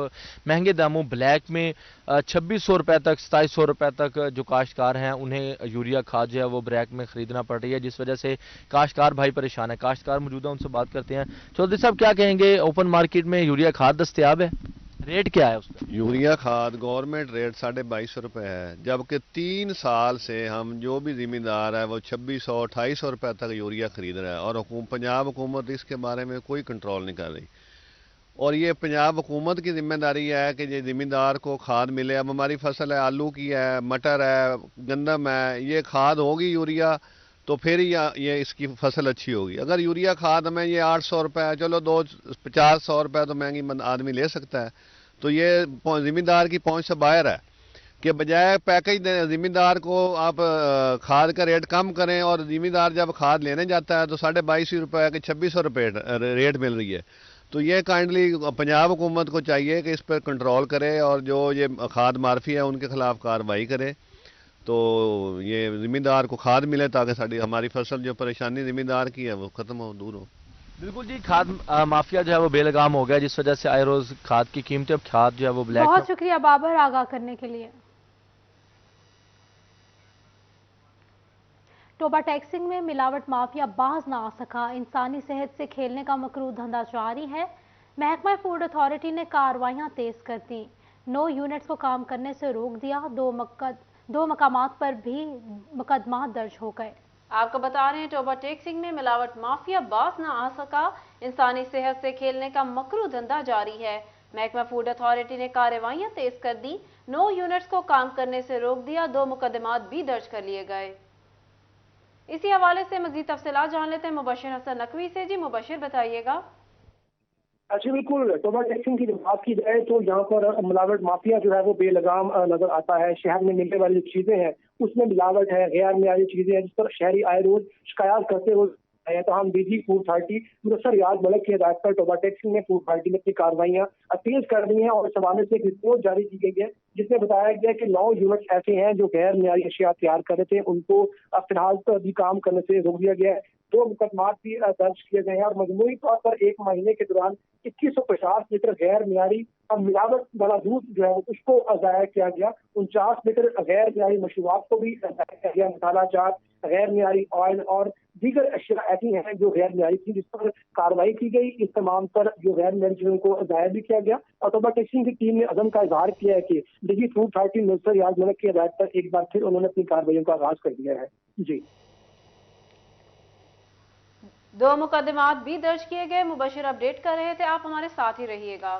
महंगे दामों ब्लैक में 2600 रुपये तक, 2700 रुपये तक जो काश्तकार हैं उन्हें यूरिया खाद जो है वो ब्लैक में ख़रीदना पड़ रही है, जिस वजह से काश्तकार भाई परेशान है। काश्तकार मौजूद है, उनसे बात करते हैं। चौधरी साहब, क्या कहेंगे, ओपन मार्केट में यूरिया खाद दस्तयाब है, रेट क्या है उसका? यूरिया खाद गवर्नमेंट रेट 2250 रुपये है, जबकि 3 साल से हम जो भी जिम्मेदार है वो 2600-2800 रुपये तक यूरिया खरीद रहा है और पंजाब हुकूमत इसके बारे में कोई कंट्रोल नहीं कर रही। और ये पंजाब हुकूमत की जिम्मेदारी है कि ये जिम्मेदार को खाद मिले। अब हमारी फसल है, आलू की है, मटर है, गंदम है, ये खाद होगी यूरिया तो फिर ये इसकी फसल अच्छी होगी। अगर यूरिया खाद में ये 800 रुपये, चलो 50-100 रुपये तो महंगी आदमी ले सकता है, तो ये ज़िम्मेदार की पहुंच से बाहर है कि बजाय पैकेज दें ज़िम्मेदार को आप खाद का रेट कम करें और ज़िम्मेदार जब खाद लेने जाता है तो 2250 रुपये के 2600 रुपये रेट मिल रही है। तो ये काइंडली पंजाब हुकूमत को चाहिए कि इस पर कंट्रोल करे और जो ये खाद मार्फी है उनके खिलाफ कार्रवाई करे, तो ये ज़िम्मेदार को खाद मिले ताकि हमारी फसल जो परेशानी ज़िम्मेदार की है वो ख़त्म हो, दूर हो। बिल्कुल जी, खाद माफिया जो है वो बेलगाम हो गया, जिस वजह से आए रोज खाद की कीमतें, अब खाद जो है वो ब्लैक। बहुत शुक्रिया बाबर आगाह करने के लिए। टोबा टैक्सिंग में मिलावट माफिया बाज ना आ सका। इंसानी सेहत से खेलने का मकरूह धंधा जारी है। महकमा फूड अथॉरिटी ने कार्रवाइयां तेज कर दी। 9 यूनिट्स को काम करने से रोक दिया। 2 मकामात पर भी मुकदमा दर्ज हो गए। आपको बता रहे हैं टोबा टैक्सिंग में मिलावट माफिया बाज ना आ सका। इंसानी सेहत से खेलने का मकरूह धंधा जारी है। महकमा फूड अथॉरिटी ने कार्रवाइयां तेज कर दी, 9 यूनिट्स को काम करने से रोक दिया, 2 मुकदमात भी दर्ज कर लिए गए। इसी हवाले से मजीद तफसीलात जान लेते हैं मुबशिर हसन नकवी से। जी मुबशिर, बताइएगा। अच्छा, बिल्कुल। टोबा टैक्सिंग की जब बात की जाए तो यहाँ पर मिलावट माफिया जो है वो बेलगाम नजर आता है। शहर में मिलने वाली चीजें हैं उसमें मिलावट है, गैर मियारी चीजें हैं जिस पर शहरी आए रोज शिकायत करते हुए है। तो हम डीजी फूड अथॉरिटी मुदस्सर रियाज मलिक की हिदायत पर टोबा टैक्सिंग में फूड अथॉरिटी ने अपनी कार्रवाइयां तेज कर दी हैं और इस हवाले से एक रिपोर्ट जारी की गई है जिसमें बताया गया कि 9 यूनिट ऐसे हैं जो गैर मियारी अशिया तैयार कर रहे थे, उनको फिलहाल तो भी काम करने से रोक दिया गया है। 2 मुकदमात भी दर्ज किए गए हैं और मजमूई तौर पर 1 महीने के दौरान 2150 लीटर गैर मियारी मिलावट वाला दूध जो है उसको ज़ाया किया गया। 49 लीटर गैर मियारी मशरूबात को भी ज़ाया किया गया। मसाला चाट, गैर मियारी ऑयल और दीगर अशिया ऐसी हैं जो गैर मियारी थी जिस पर कार्रवाई की गई। इस तमाम पर जो गैर मियारी चीजों को ज़ाया भी किया गया और टोबा टैक्सिंग की टीम ने अज़म का इजहार किया है कि डीजी फूड अथॉरिटी मुदस्सर रियाज मलिक की हिदायत पर एक बार फिर उन्होंने अपनी कार्रवाइयों का आगाज कर दिया है। जी, 2 मुकदमात भी दर्ज किए गए। मुबशिर अपडेट कर रहे थे, आप हमारे साथ ही रहिएगा।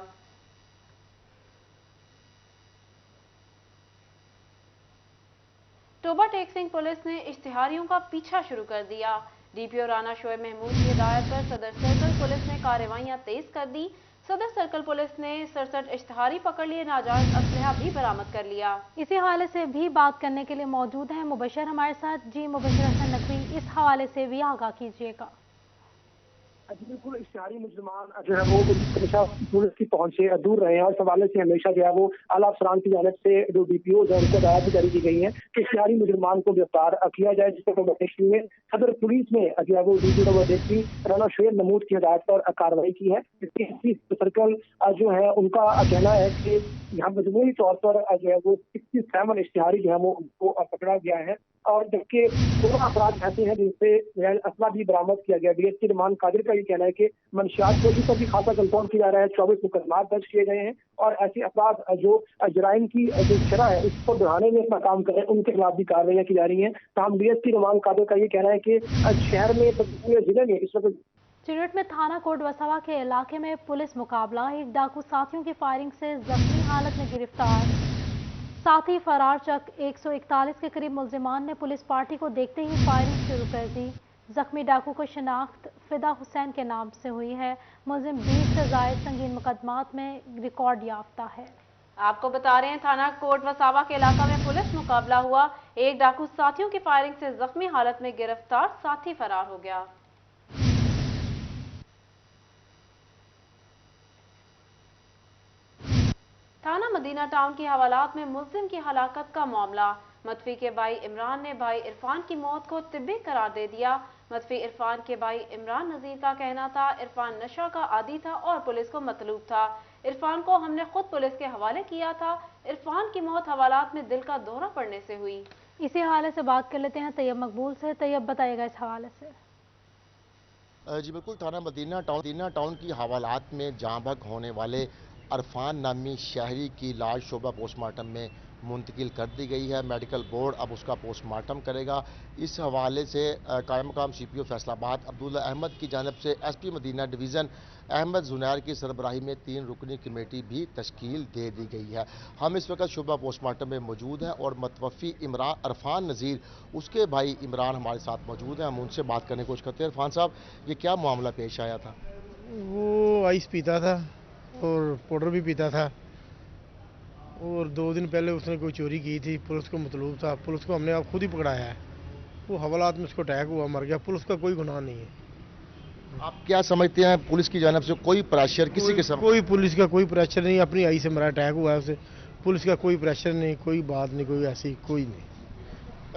टोबा टैक्सिंग पुलिस ने इश्तिहारियों का पीछा शुरू कर दिया। डीपीओ राना शोएब महमूद की हिदायत पर सदर सर्कल पुलिस ने कार्रवाइयां तेज कर दी। सदर सर्कल पुलिस ने 67 इश्तिहारी पकड़ लिए, नाजायज असलहा भी बरामद कर लिया। इसी हवाले से भी बात करने के लिए मौजूद हैं मुबशिर हमारे साथ। जी मुबशिर हसन नकवी, इस हवाले से भी आगाह कीजिएगा। बिल्कुल, इश्तिहारी मुजरिमान जो है वो हमेशा पुलिस की पहुंच से दूर रहे हैं और इस हवाले से हमेशा जो है वो आला अफसरान की जानिब से जो डीपीओ है उनको हिदायत भी जारी की गई है कि इश्तिहारी मुजरिमान को गिरफ्तार किया जाए। जिसको टोबा टैक्सिंग में सदर पुलिस ने जो है वो DPO Toba taxing Rana Shoaib Mahmood की हिदायत पर कार्रवाई की है। इसकी सर्कल जो है उनका कहना है कि यहाँ मजमूई तौर पर जो है वो 67 इश्तिहारी जो है वो उनको पकड़ा गया है और जबकि 16 अफराद ऐसे हैं जिनसे असला भी बरामद किया गया। डीएसपी रहमान कादिर का ये कहना है कि मंशियात कोशी पर भी खासा कंट्रोल किया जा रहा है। 24 मुकदमात दर्ज किए गए हैं और ऐसे अफराद जो जराइम की जो शरह है उसको बढ़ाने में अपना काम कर रहे हैं उनके खिलाफ भी कार्रवाइयाँ की जा रही हैं। तमाम डीएसपी रहमान कादिर का ये कहना है कि शहर में पूरे जिले में इस वक्त चिरट में थाना कोट वसावा के इलाके में पुलिस मुकाबला, एक डाकू साथियों की फायरिंग से जख्मी हालत में गिरफ्तार, साथ ही फरार चक 141 के करीब मुलजिमान ने पुलिस पार्टी को देखते ही फायरिंग शुरू कर दी। जख्मी डाकू को शनाख्त फिदा हुसैन के नाम से हुई है। मुलजिम 20 से जायद संगीन मुकदमात में रिकॉर्ड याफ्ता है। आपको बता रहे हैं थाना कोट वसावा के इलाका में पुलिस मुकाबला हुआ, एक डाकू साथियों की फायरिंग से जख्मी हालत में गिरफ्तार, साथी फरार हो गया। थाना मदीना टाउन की हवालात में मुल्जिम की हलाकत का मामला। मतफी के भाई इमरान ने भाई इरफान की मौत को तिब्बी करार दे दिया। मतफी इरफान के भाई इमरान नजीर का कहना था इरफान नशा का आदी था और पुलिस को मतलूब था। इरफान को हमने खुद पुलिस के हवाले किया था। इरफान की मौत हवालात में दिल का दौरा पड़ने से हुई। इसी हवाले से बात कर लेते हैं तैयब मकबूल से। तैयब, बताइएगा इस हवाले से। जी बिल्कुल, थाना मदीना टाउन की हवालात में जाँ बहक होने वाले अरफान नामी शहरी की लाश शोबा पोस्टमार्टम में मुंतकिल कर दी गई है। मेडिकल बोर्ड अब उसका पोस्टमार्टम करेगा। इस हवाले से कायम मकाम CPO फैसलाबाद अब्दुल्ला अहमद की जानिब से SP मदीना डिवीज़न अहमद जुनैर की सरबराही में 3 रुकनी कमेटी भी तश्कील दे दी गई है। हम इस वक्त शोबा पोस्टमार्टम में मौजूद हैं और मतवफ़ी अरफान नज़ीर उसके भाई इमरान हमारे साथ मौजूद हैं। हम उनसे बात करने की कोशिश करते हैं। इरफान साहब, ये क्या मामला पेश आया था? वो आइस पीता था और पाउडर भी पीता था और 2 दिन पहले उसने कोई चोरी की थी, पुलिस को मतलूब था। पुलिस को हमने आप खुद ही पकड़ाया है। वो हवालात में उसको अटैक हुआ, मर गया। पुलिस का कोई गुनाह नहीं है। आप क्या समझते हैं, पुलिस की जानिब से कोई प्रेशर किसी के साथ? कोई पुलिस का कोई प्रेशर नहीं, अपनी आई से मरा, अटैक हुआ है उसे। पुलिस का कोई प्रेशर नहीं, कोई बात नहीं, कोई ऐसी कोई नहीं।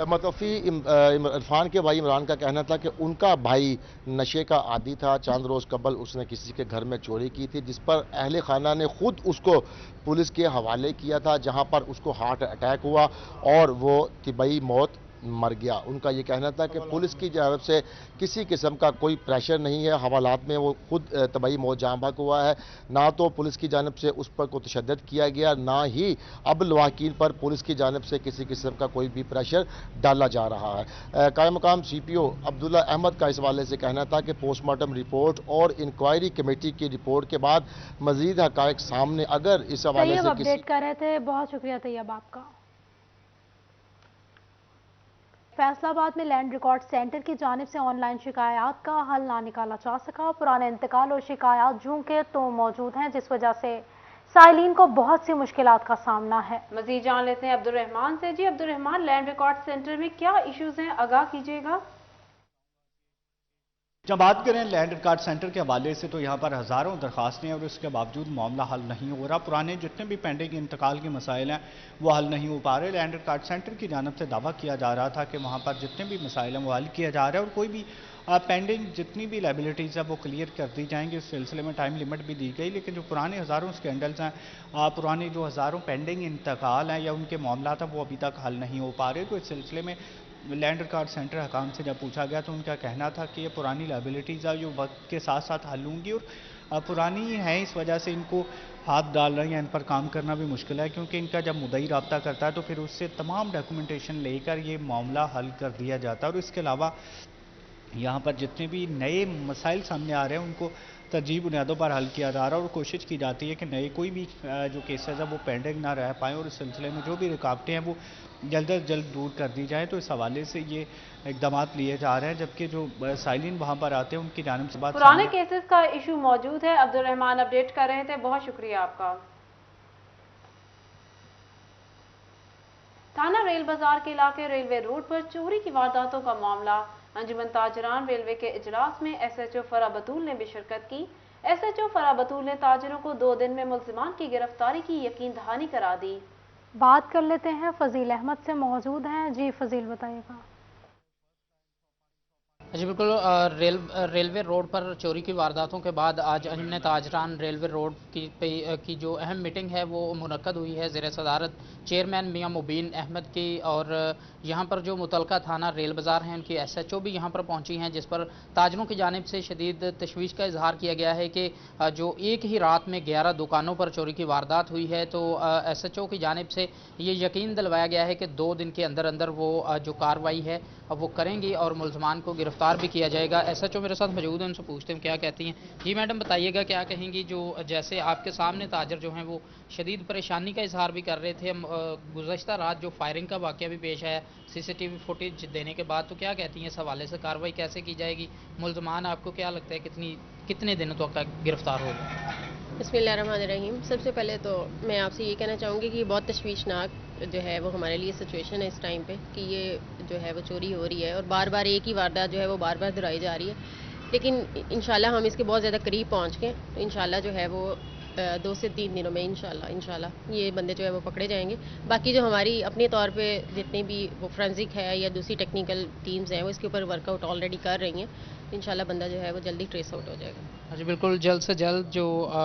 मतवफ़ी इरफान के भाई इमरान का कहना था कि उनका भाई नशे का आदी था। चंद रोज़ कबल उसने किसी के घर में चोरी की थी जिस पर अहले खाना ने खुद उसको पुलिस के हवाले किया था, जहां पर उसको हार्ट अटैक हुआ और वो तिब्बी मौत मर गया। उनका ये कहना था कि पुलिस की जानब से किसी किस्म का कोई प्रेशर नहीं है, हवालात में वो खुद तबाही मौत जाँ बहक हुआ है, ना तो पुलिस की जानब से उस पर कोई तशद्दुद किया गया, ना ही अब लवाकिन पर पुलिस की जानब से किसी किस्म का कोई भी प्रेशर डाला जा रहा है। कायम मकाम CPO अब्दुल्ला अहमद का इस हवाले से कहना था कि पोस्टमार्टम रिपोर्ट और इंक्वायरी कमेटी की रिपोर्ट के बाद मजीद हकायक सामने अगर इस हवाले से अपडेट कर रहे थे, बहुत शुक्रिया तैयब आपका। फैसलाबाद में लैंड रिकॉर्ड सेंटर की जानिब से ऑनलाइन शिकायत का हल ना निकाला जा सका। पुराने इंतकाल और शिकायत जूं के तो मौजूद हैं, जिस वजह से साइलिन को बहुत सी मुश्किलात का सामना है। मजीद जान लेते हैं अब्दुल रहमान से। जी Abdul Rahman, land record centre में क्या इश्यूज हैं, आगाह कीजिएगा। जब बात करें लैंड रिकॉर्ड सेंटर के हवाले से तो यहाँ पर हज़ारों दरखास्तें हैं और उसके बावजूद मामला हल नहीं हो रहा। पुराने जितने भी पेंडिंग इंतकाल के मसाइल हैं वो हल नहीं हो पा रहे। लैंड रिकॉर्ड सेंटर की जानब से दावा किया जा रहा था कि वहाँ पर जितने भी मसाइल हैं वो हल किया जा रहा है और कोई भी पेंडिंग जितनी भी लाइबिलिटीज़ है वो क्लियर कर दी जाएंगी। इस सिलसिले में टाइम लिमिट भी दी गई, लेकिन जो पुराने हज़ारों स्कैंडल्स हैं, पुराने जो हज़ारों पेंडिंग इंतकाल हैं या उनके मामला हैं वो अभी तक हल नहीं हो पा रहे। तो इस सिलसिले में लैंड रिकॉर्ड सेंटर हकाम से जब पूछा गया तो उनका कहना था कि ये पुरानी लाइबिलिटीज़ है जो वक्त के साथ साथ हल होंगी और पुरानी हैं, इस वजह से इनको हाथ डालना या इन पर काम करना भी मुश्किल है, क्योंकि इनका जब मुद्दई रब्ता करता है तो फिर उससे तमाम डॉक्यूमेंटेशन लेकर ये मामला हल कर दिया जाता है। और इसके अलावा यहाँ पर जितने भी नए मसाइल सामने आ रहे हैं उनको तरजीह बुनियादों पर हल किया जा रहा है और कोशिश की जाती है कि नए कोई भी जो केसेस है वो पेंडिंग ना रह पाएँ और इस सिलसिले में जो भी रुकावटें हैं वो जल्द अज जल्द दूर कर दी जाए। तो इस हवाले से ये इकदाम लिए जा रहे हैं, जबकि जो साइलिन वहाँ पर आते हैं उनकी जानिब से बात पुराने केसेस का इशू मौजूद है। अब्दुल रहमान अपडेट कर रहे थे, बहुत शुक्रिया आपका। थाना रेल बाजार के इलाके रेलवे रोड पर चोरी की वारदातों का मामला। अंजुमन ताजरान रेलवे के इजलास में SHO फरा बतूल ने भी शिरकत की। SHO फरा बतूल ने ताजरों को 2 दिन में मुल्जिमान की गिरफ्तारी की यकीन दहानी करा दी। बात कर लेते हैं, फजील अहमद से मौजूद हैं। जी फजील, बताइएगा। जी बिल्कुल, रेलवे रोड पर चोरी की वारदातों के बाद आज अंजुमन ताजरान रेलवे रोड की जो अहम मीटिंग है वो मुनक्कद हुई है ज़ेर सदारत चेयरमैन मियां मुबीन अहमद की। और यहाँ पर जो मुतलका थाना रेल बाज़ार हैं उनकी SHO भी यहाँ पर पहुँची हैं, जिस पर ताजरों की जानिब से शदीद तशवीश का इजहार किया गया है कि जो एक ही रात में 11 दुकानों पर चोरी की वारदात हुई है। तो SHO की जानिब से ये यकीन दिलवाया गया है कि 2 दिन के अंदर अंदर वो जो कार्रवाई है वो करेंगी और मुल्ज़मान को गिरफ्तार भी किया जाएगा। SHO मेरे साथ मौजूद हैं, उनसे पूछते हैं क्या कहती हैं। जी मैडम, बताइएगा क्या कहेंगी, जो जैसे आपके सामने ताजर जो हैं वो शदीद परेशानी का इजहार भी कर रहे थे, गुज़श्ता रात जो फायरिंग का वाक़या भी पेश आया CCTV फुटेज देने के बाद, तो क्या कहती हैं इस हवाले से, कार्रवाई कैसे की जाएगी, मुल्ज़मान आपको क्या लगता है कितने दिनों तक गिरफ्तार होगा? बिस्मिल्लाहिर्रहमानिर्रहीम। सबसे पहले तो मैं आपसे ये कहना चाहूँगी कि बहुत तशवीशनाक जो है वो हमारे लिए सिचुएशन है इस टाइम पे कि ये जो है वो चोरी हो रही है और बार बार एक ही वारदात जो है वो बार बार दोहराई जा रही है। लेकिन इंशाल्लाह हम इसके बहुत ज़्यादा करीब पहुँच गए, तो इंशाल्लाह जो है वो 2 से 3 दिनों में इंशाल्लाह ये बंदे जो है वो पकड़े जाएंगे। बाकी जो हमारी अपने तौर पे जितनी भी वो फोरेंसिक है या दूसरी टेक्निकल टीम्स हैं वो इसके ऊपर वर्कआउट ऑलरेडी कर रही हैं, इंशाल्लाह बंदा जो है वो जल्दी ट्रेस आउट हो जाएगा। जी बिल्कुल, जल्द से जल्द जो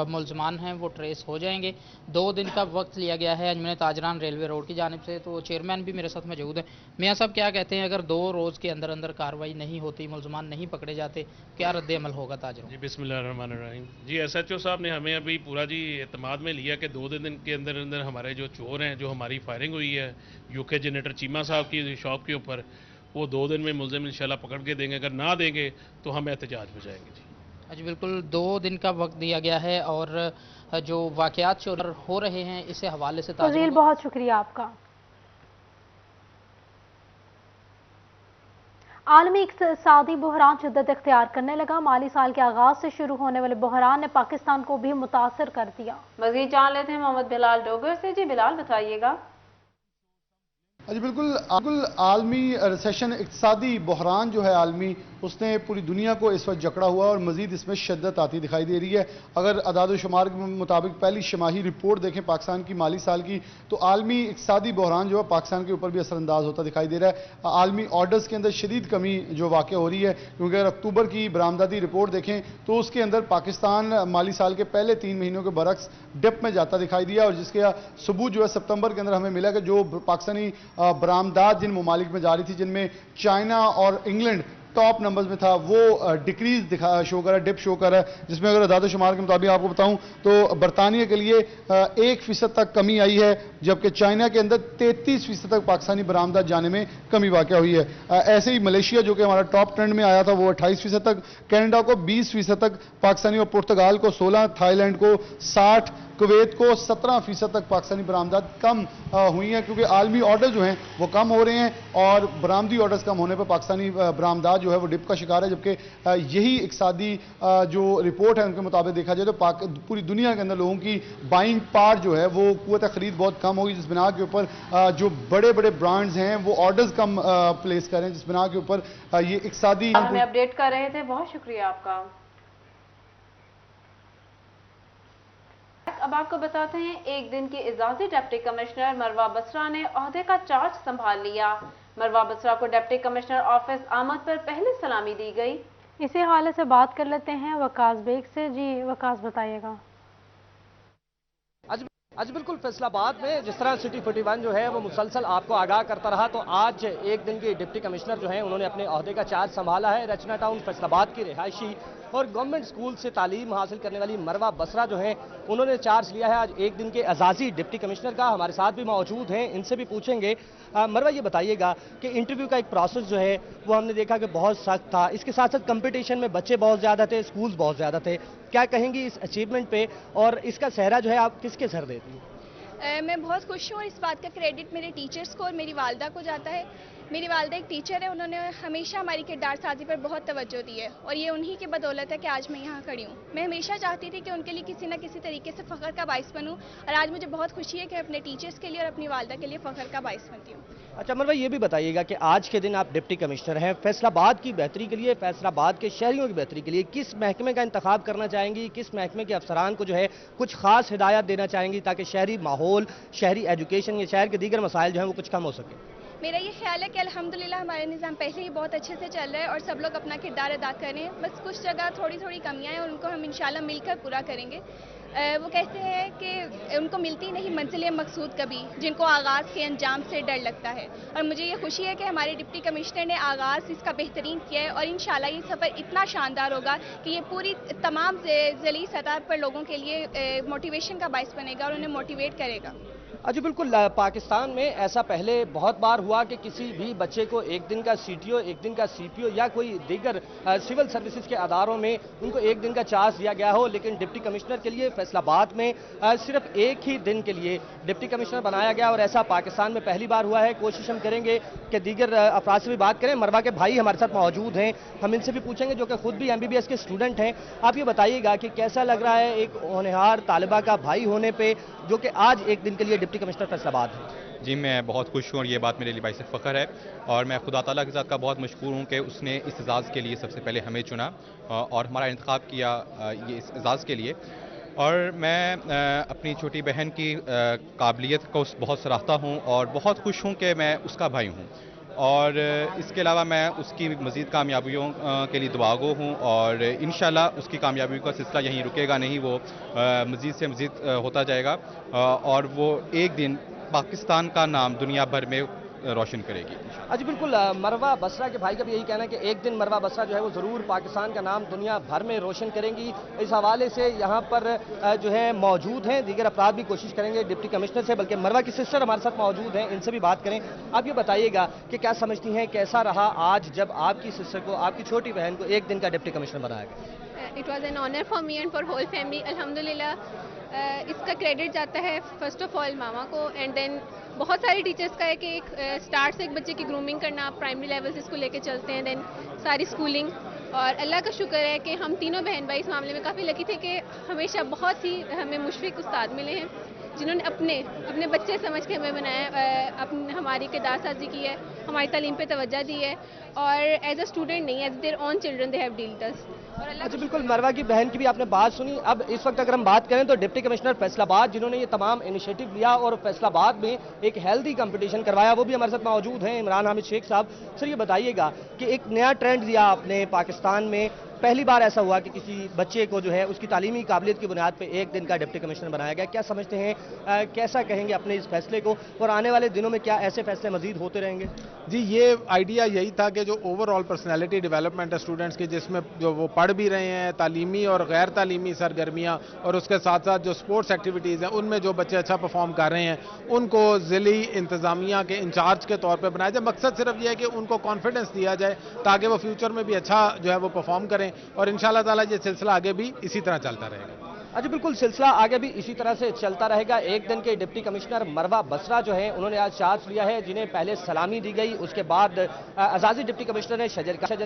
मुल्ज़मान हैं वो ट्रेस हो जाएंगे। 2 दिन का वक्त लिया गया है अंजुमन ताजरान रेलवे रोड की जानिब से। तो चेयरमैन भी मेरे साथ मौजूद हैं। मियाँ साहब क्या कहते हैं, अगर 2 रोज़ के अंदर अंदर कार्रवाई नहीं होती, मुल्ज़मान नहीं पकड़े जाते, क्या रद्द अमल होगा ताजरों? जी बिस्मिल्लाहिर्रहमानिर्रहीम। जी SHO साहब ने हमें अभी पूरा जी एतमाद में लिया कि 2 दिन के अंदर अंदर हमारे जो चोर हैं, जो हमारी फायरिंग हुई है UK जनरेटर चीमा साहब की शॉप के ऊपर, वो 2 दिन में मुल्ज़िम इंशाल्लाह पकड़ के देंगे। अगर ना देंगे तो हम एहतजाज में जाएंगे। जी जी बिल्कुल, 2 दिन का वक्त दिया गया है और जो वाक़यात चोर हो रहे हैं इसे हवाले से फजील, बहुत शुक्रिया आपका। आलमी इक़्तिसादी बहरान शिद्दत इख्तियार करने लगा। माली साल के आगाज से शुरू होने वाले बहरान ने पाकिस्तान को भी मुतासर कर दिया। मज़ीद जान लेते हैं मोहम्मद बिलाल डोगर से। जी बिलाल, बताइएगा। जी बिल्कुल, आलमी रिसेशन इक़्तिसादी बहरान जो है आलमी, उसने पूरी दुनिया को इस वक्त जकड़ा हुआ और मज़ीद इसमें शिद्दत आती दिखाई दे रही है। अगर अदाद शुमार के मुताबिक पहली शमाही रिपोर्ट देखें पाकिस्तान की माली साल की, तो आलमी इक़्तिसादी बहरान जो है पाकिस्तान के ऊपर भी असरअंदाज होता दिखाई दे रहा है। आलमी ऑर्डर्स के अंदर शदीद कमी जो वाक़ हो रही है, क्योंकि अगर अक्टूबर की बरामदाती रिपोर्ट देखें तो उसके अंदर पाकिस्तान माली साल के पहले 3 महीनों के बरक्स डिप में जाता दिखाई दिया और जिसके सबूत जो है सितंबर के अंदर हमें मिला कि जो पाकिस्तानी बरामदात जिन ममालिक में जारी थी, जिनमें चाइना और इंग्लैंड टॉप नंबर्स में था, वो डिक्रीज शो कर रहा है, डिप शो कर रहा है, जिसमें अगर अदाद शुमार के मुताबिक आपको बताऊं तो बरतानिया के लिए 1% तक कमी आई है, जबकि चाइना के अंदर 33% तक पाकिस्तानी बरामदात जाने में कमी वाक़या हुई है। ऐसे ही मलेशिया जो कि हमारा टॉप ट्रेंड में आया था वो 28% तक, कनाडा को 20% तक पाकिस्तानी और पुर्तगाल को 16, थाईलैंड को 60, कुवैत को 17% तक पाकिस्तानी बरामदात कम हुई हैं, क्योंकि आलमी ऑर्डर जो हैं वो कम हो रहे हैं और बरामदी ऑर्डर्स कम होने पर पाकिस्तानी बरामदात जो है वो डिप का शिकार है। जबकि यही इकसादी जो रिपोर्ट है उनके मुताबिक देखा जाए तो पूरी दुनिया के अंदर लोगों की बाइंग पावर जो है वो कुव्वत खरीद बहुत कम होगी, जिस बिना के ऊपर जो बड़े बड़े ब्रांड्स हैं वो ऑर्डर्स कम प्लेस करें, जिस बिना के ऊपर ये इकसादी हमें अपडेट कर रहे थे, बहुत शुक्रिया आपका। अब आपको बताते हैं, एक दिन की इजाज़ी डिप्टी कमिश्नर मरवा बसरा ने ओहदे का चार्ज संभाल लिया। मरवा बसरा को डिप्टी कमिश्नर ऑफिस आमद पर पहले सलामी दी गई। इसी हवाले से बात कर लेते हैं वकास बेग से। जी वकास, बताइएगा। आज बिल्कुल फैसलाबाद में जिस तरह सिटी 41 जो है वो मुसलसल आपको आगाह करता रहा, तो आज एक दिन की डिप्टी कमिश्नर जो है उन्होंने अपने ओहदे का चार्ज संभाला है। रचना टाउन फैसलाबाद की रिहायशी और गवर्नमेंट स्कूल से तालीम हासिल करने वाली मरवा बसरा जो है उन्होंने चार्ज लिया है आज एक दिन के एजाजी डिप्टी कमिश्नर का। हमारे साथ भी मौजूद हैं, इनसे भी पूछेंगे। मरवा, ये बताइएगा कि इंटरव्यू का एक प्रोसेस जो है वो हमने देखा कि बहुत सख्त था, इसके साथ साथ कंपटीशन में बच्चे बहुत ज़्यादा थे, स्कूल्स बहुत ज़्यादा थे, क्या कहेंगी इस अचीवमेंट पे और इसका सेहरा जो है आप किसके सर देती हैं? मैं बहुत खुश हूँ। इस बात का क्रेडिट मेरे टीचर्स को और मेरी वालदा को जाता है। मेरी वालदा एक टीचर है, उन्होंने हमेशा हमारी किरदार साजी पर बहुत तवज्जो दी है और ये उन्हीं की बदौलत है कि आज मैं यहाँ खड़ी हूँ। मैं हमेशा चाहती थी कि उनके लिए किसी न किसी तरीके से फ़ख्र का बाइस बनूँ और आज मुझे बहुत खुशी है कि अपने टीचर्स के लिए और अपनी वालदा के लिए फ़ख्र का बाइस बनती हूँ। अच्छा मरवा, ये भी बताइएगा कि आज के दिन आप डिप्टी कमिश्नर हैं, फैसलाबाद की बेहतरी के लिए, फैसलाबाद के शहरियों की बेहतरी के लिए किस महकमे का इंतखाब करना चाहेंगी, किस महकमे के अफसरान को जो है कुछ खास हिदायत देना चाहेंगी ताकि शहरी माहौल, शहरी एजुकेशन या शहर के दीगर मसाइल जो हैं वो कुछ कम हो सके? मेरा ये ख्याल है कि अल्हम्दुलिल्लाह हमारा निज़ाम पहले ही बहुत अच्छे से चल रहा है और सब लोग अपना किरदार अदा कर रहे हैं। बस कुछ जगह थोड़ी थोड़ी कमियां हैं और उनको हम इंशाल्लाह मिलकर पूरा करेंगे। वो कहते हैं कि उनको मिलती नहीं मंजिल मकसूद कभी, जिनको आगाज़ के अंजाम से डर लगता है। और मुझे ये खुशी है कि हमारे डिप्टी कमिश्नर ने आगाज़ इसका बेहतरीन किया है और इंशाल्लाह ये सफ़र इतना शानदार होगा कि ये पूरी तमाम ज़िली सतह पर लोगों के लिए मोटिवेशन का बाइस बनेगा और उन्हें मोटिवेट करेगा। अच्छा बिल्कुल, पाकिस्तान में ऐसा पहले बहुत बार हुआ कि किसी भी बच्चे को एक दिन का सीटीओ, एक दिन का सीपीओ या कोई दीगर सिविल सर्विसेज के अदारों में उनको एक दिन का चार्ज दिया गया हो, लेकिन डिप्टी कमिश्नर के लिए फैसलाबाद में सिर्फ एक ही दिन के लिए डिप्टी कमिश्नर बनाया गया और ऐसा पाकिस्तान में पहली बार हुआ है। कोशिश हम करेंगे कि दीगर अफराद से भी बात करें। मरवा के भाई हमारे साथ मौजूद हैं, हम इनसे भी पूछेंगे जो कि खुद भी MBBS के स्टूडेंट हैं। आप ये बताइएगा कि कैसा लग रहा है एक होनहार तालिबा का भाई होने पर जो कि आज एक दिन के लिए डिप्टी कमिश्नर फैसलाबाद है? जी मैं बहुत खुश हूँ और ये बात मेरे लिए बाइस फ़ख्र है और मैं खुदा ताला के साथ का बहुत मशकूर हूँ कि उसने इस एजाज़ के लिए सबसे पहले हमें चुना और हमारा इंतखाब किया ये इस एजाज़ के लिए। और मैं अपनी छोटी बहन की काबिलियत को बहुत सराहता हूँ और बहुत खुश हूँ कि मैं उसका भाई हूँ और इसके अलावा मैं उसकी मज़ीद कामयाबियों के लिए दुआगो हूँ और इंशाल्लाह उसकी कामयाबी का सिलसिला यहीं रुकेगा नहीं, वो मज़ीद से मज़ीद होता जाएगा और वो एक दिन पाकिस्तान का नाम दुनिया भर में रोशन करेगी। अच्छा बिल्कुल, मरवा बसरा के भाई का भी यही कहना है कि एक दिन मरवा बसरा जो है वो ज़रूर पाकिस्तान का नाम दुनिया भर में रोशन करेंगी। इस हवाले से यहाँ पर जो है मौजूद हैं दीगर अफराद भी कोशिश करेंगे डिप्टी कमिश्नर से, बल्कि मरवा की सिस्टर हमारे साथ मौजूद हैं, इनसे भी बात करें। आप ये बताइएगा कि क्या समझती हैं कैसा रहा आज जब आपकी सिस्टर को, आपकी छोटी बहन को एक दिन का डिप्टी कमिश्नर बनाया गया? It was an honour for me and for whole family. अल्हम्दुलिल्लाह इसका क्रेडिट जाता है फर्स्ट ऑफ ऑल मामा को एंड देन बहुत सारे टीचर्स का है कि एक स्टार्ट से एक बच्चे की ग्रूमिंग करना, प्राइमरी लेवल से इसको लेके चलते हैं, देन सारी स्कूलिंग। और अल्लाह का शुक्र है कि हम तीनों बहन भाई इस मामले में काफ़ी लकी थे कि हमेशा बहुत ही हमें मुशफिक उस्ताद मिले हैं जिन्होंने अपने बच्चे समझ के हमें बनाया, हमारी किरदार साजी की है, हमारी तालीम पे तवज्जो दी है اور ایز اے اسٹوڈنٹ نہیں، as their own children they have dealt us. اچھا بالکل، مروا کی بہن کی بھی آپ نے بات سنی. اب اس وقت اگر ہم بات کریں تو ڈپٹی کمشنر فیصل آباد جنہوں نے یہ تمام انیشیٹو لیا اور فیصل آباد میں ایک ہیلدی کمپٹیشن کروایا، وہ بھی ہمارے ساتھ موجود ہیں. عمران حامد شیخ صاحب، سر یہ بتائیے گا کہ ایک نیا ٹرینڈ لیا آپ نے پاکستان میں، پہلی بار ایسا ہوا کہ کسی بچے کو جو ہے اس کی تعلیمی قابلیت کی بنیاد پہ ایک دن کا ڈپٹی کمشنر بنایا گیا. کیا سمجھتے ہیں، کیسا کہیں گے اپنے اس فیصلے کو، اور آنے والے دنوں میں کیا ایسے فیصلے مزید ہوتے رہیں گے؟ جی، یہ آئیڈیا یہی تھا کہ جو اوور آل پرسنالٹی ڈیولپمنٹ ہے اسٹوڈنٹس کی، جس میں جو وہ پڑھ بھی رہے ہیں تعلیمی اور غیر تعلیمی سرگرمیاں، اور اس کے ساتھ ساتھ جو سپورٹس ایکٹیویٹیز ہیں ان میں جو بچے اچھا پرفارم کر رہے ہیں ان کو ضلعی انتظامیہ کے انچارج کے طور پہ بنایا جائے. مقصد صرف یہ ہے کہ ان کو کانفیڈنس دیا جائے تاکہ وہ فیوچر میں بھی اچھا جو ہے وہ پرفارم کریں، اور انشاءاللہ تعالی یہ سلسلہ آگے بھی اسی طرح چلتا رہے گا. اچھا بالکل، سلسلہ آگے بھی اسی طرح سے چلتا رہے گا. ایک دن کے ڈپٹی کمشنر مروا بسرا جو ہیں انہوں نے آج چارج لیا ہے، جنہیں پہلے سلامی دی گئی، اس کے بعد اعزازی ڈپٹی کمشنر نے شجر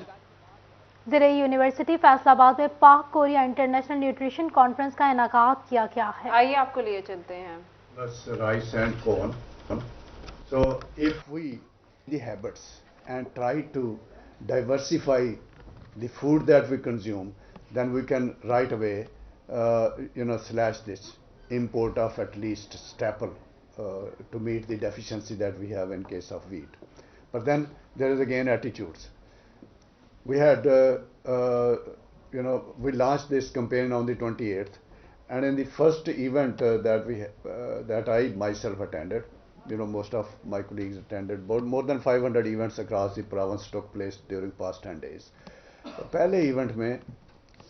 زرعی یونیورسٹی فیصل آباد میں پاک کوریا انٹرنیشنل نیوٹریشن کانفرنس کا انعقاد کیا گیا ہے. آئیے آپ کو لیے چلتے ہیں. Rice and corn. So if we the habits and try to diversify the food that we consume, then we can right away slash this import of at least staple to meet the deficiency that we have in case of wheat. But then there is again attitudes. We had we launched this campaign on the 28th, and in the first event that I myself attended, most of my colleagues attended, more than 500 events across the province took place during past 10 days. پہلے event میں،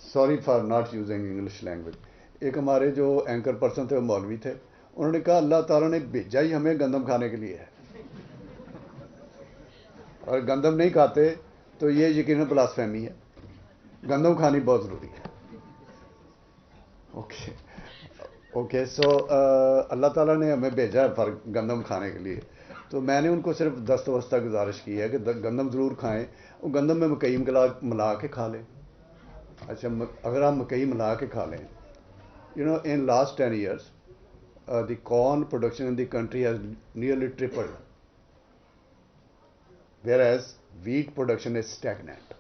sorry for not using English language, ایک ہمارے جو anchor person تھے وہ مولوی تھے، انہوں نے کہا اللہ تعالیٰ نے بھیجا ہی ہمیں گندم کھانے کے لیے ہے، اور گندم نہیں کھاتے تو یہ یقیناً بلاسفیمی ہے. گندم کھانی بہت ضروری ہے. اوکے سو اللہ تعالیٰ نے ہمیں بھیجا ہے گندم کھانے کے لیے، تو میں نے ان کو صرف دستوستہ گزارش کی ہے کہ گندم ضرور کھائیں، وہ گندم میں مکئی ملا کے کھا لیں. اچھا، اگر آپ مکئی ملا کے کھا لیں، in last 10 years the corn production in the country has nearly tripled, whereas wheat production is stagnant.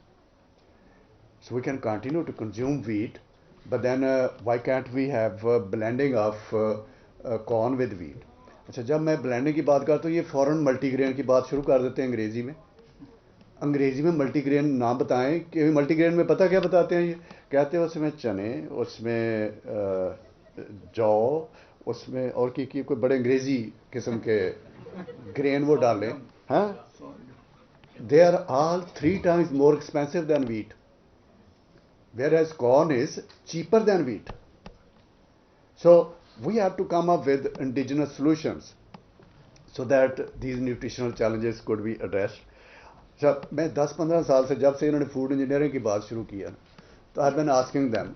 So we can continue to consume wheat, but then why can't we have blending of corn with wheat? اچھا، جب میں blending کی بات کرتا ہوں یہ فوراً multi grain کی بات شروع کر دیتے ہیں انگریزی میں ملٹی گرین نام بتائیں کہ ملٹی گرین میں پتہ کیا بتاتے ہیں؟ یہ کہتے ہیں اس میں چنے، اس میں جو، اس میں اور کی کوئی بڑے انگریزی قسم کے گرین وہ ڈالیں. ہاں، they are all 3 times more expensive than wheat, whereas corn is cheaper than wheat. So we have to come up with indigenous solutions so that these nutritional challenges could be addressed. جب میں 10-15 سال سے، جب سے انہوں نے food engineering کی بات شروع کیا، تو I've been asking them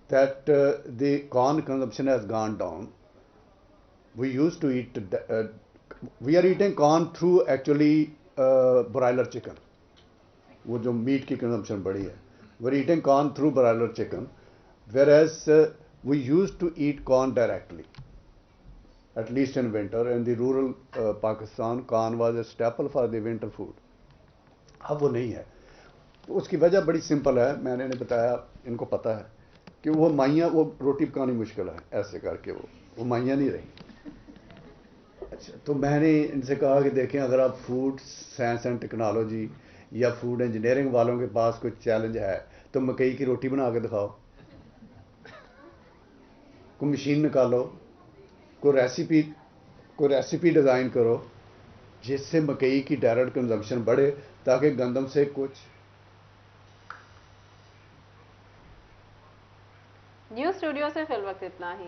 that the corn consumption has gone down. We used to eat, we are eating corn through actually broiler chicken. وہ جو میٹ کی کنزمپشن بڑی ہے، we're eating corn through broiler chicken, whereas we used to eat corn directly, at least in winter. In the rural Pakistan, corn was a staple for the winter food. اب وہ نہیں ہے. تو اس کی وجہ بڑی سمپل ہے، میں نے بتایا، ان کو پتہ ہے کہ وہ مائیاں، وہ روٹی پکانی مشکل ہے ایسے کر کے، وہ مائیاں نہیں رہی. اچھا، تو میں نے ان سے کہا کہ دیکھیں، اگر آپ فوڈ سائنس اینڈ ٹیکنالوجی یا فوڈ انجینئرنگ والوں کے پاس کوئی چیلنج ہے تو مکئی کی روٹی بنا کے دکھاؤ، کوئی مشین نکالو، کوئی ریسیپی ڈیزائن کرو جس سے مکئی کی ڈائریکٹ کنزمپشن بڑھے تاکہ گندم سے کچھ. نیوز اسٹوڈیو سے فی الوقت اتنا ہی.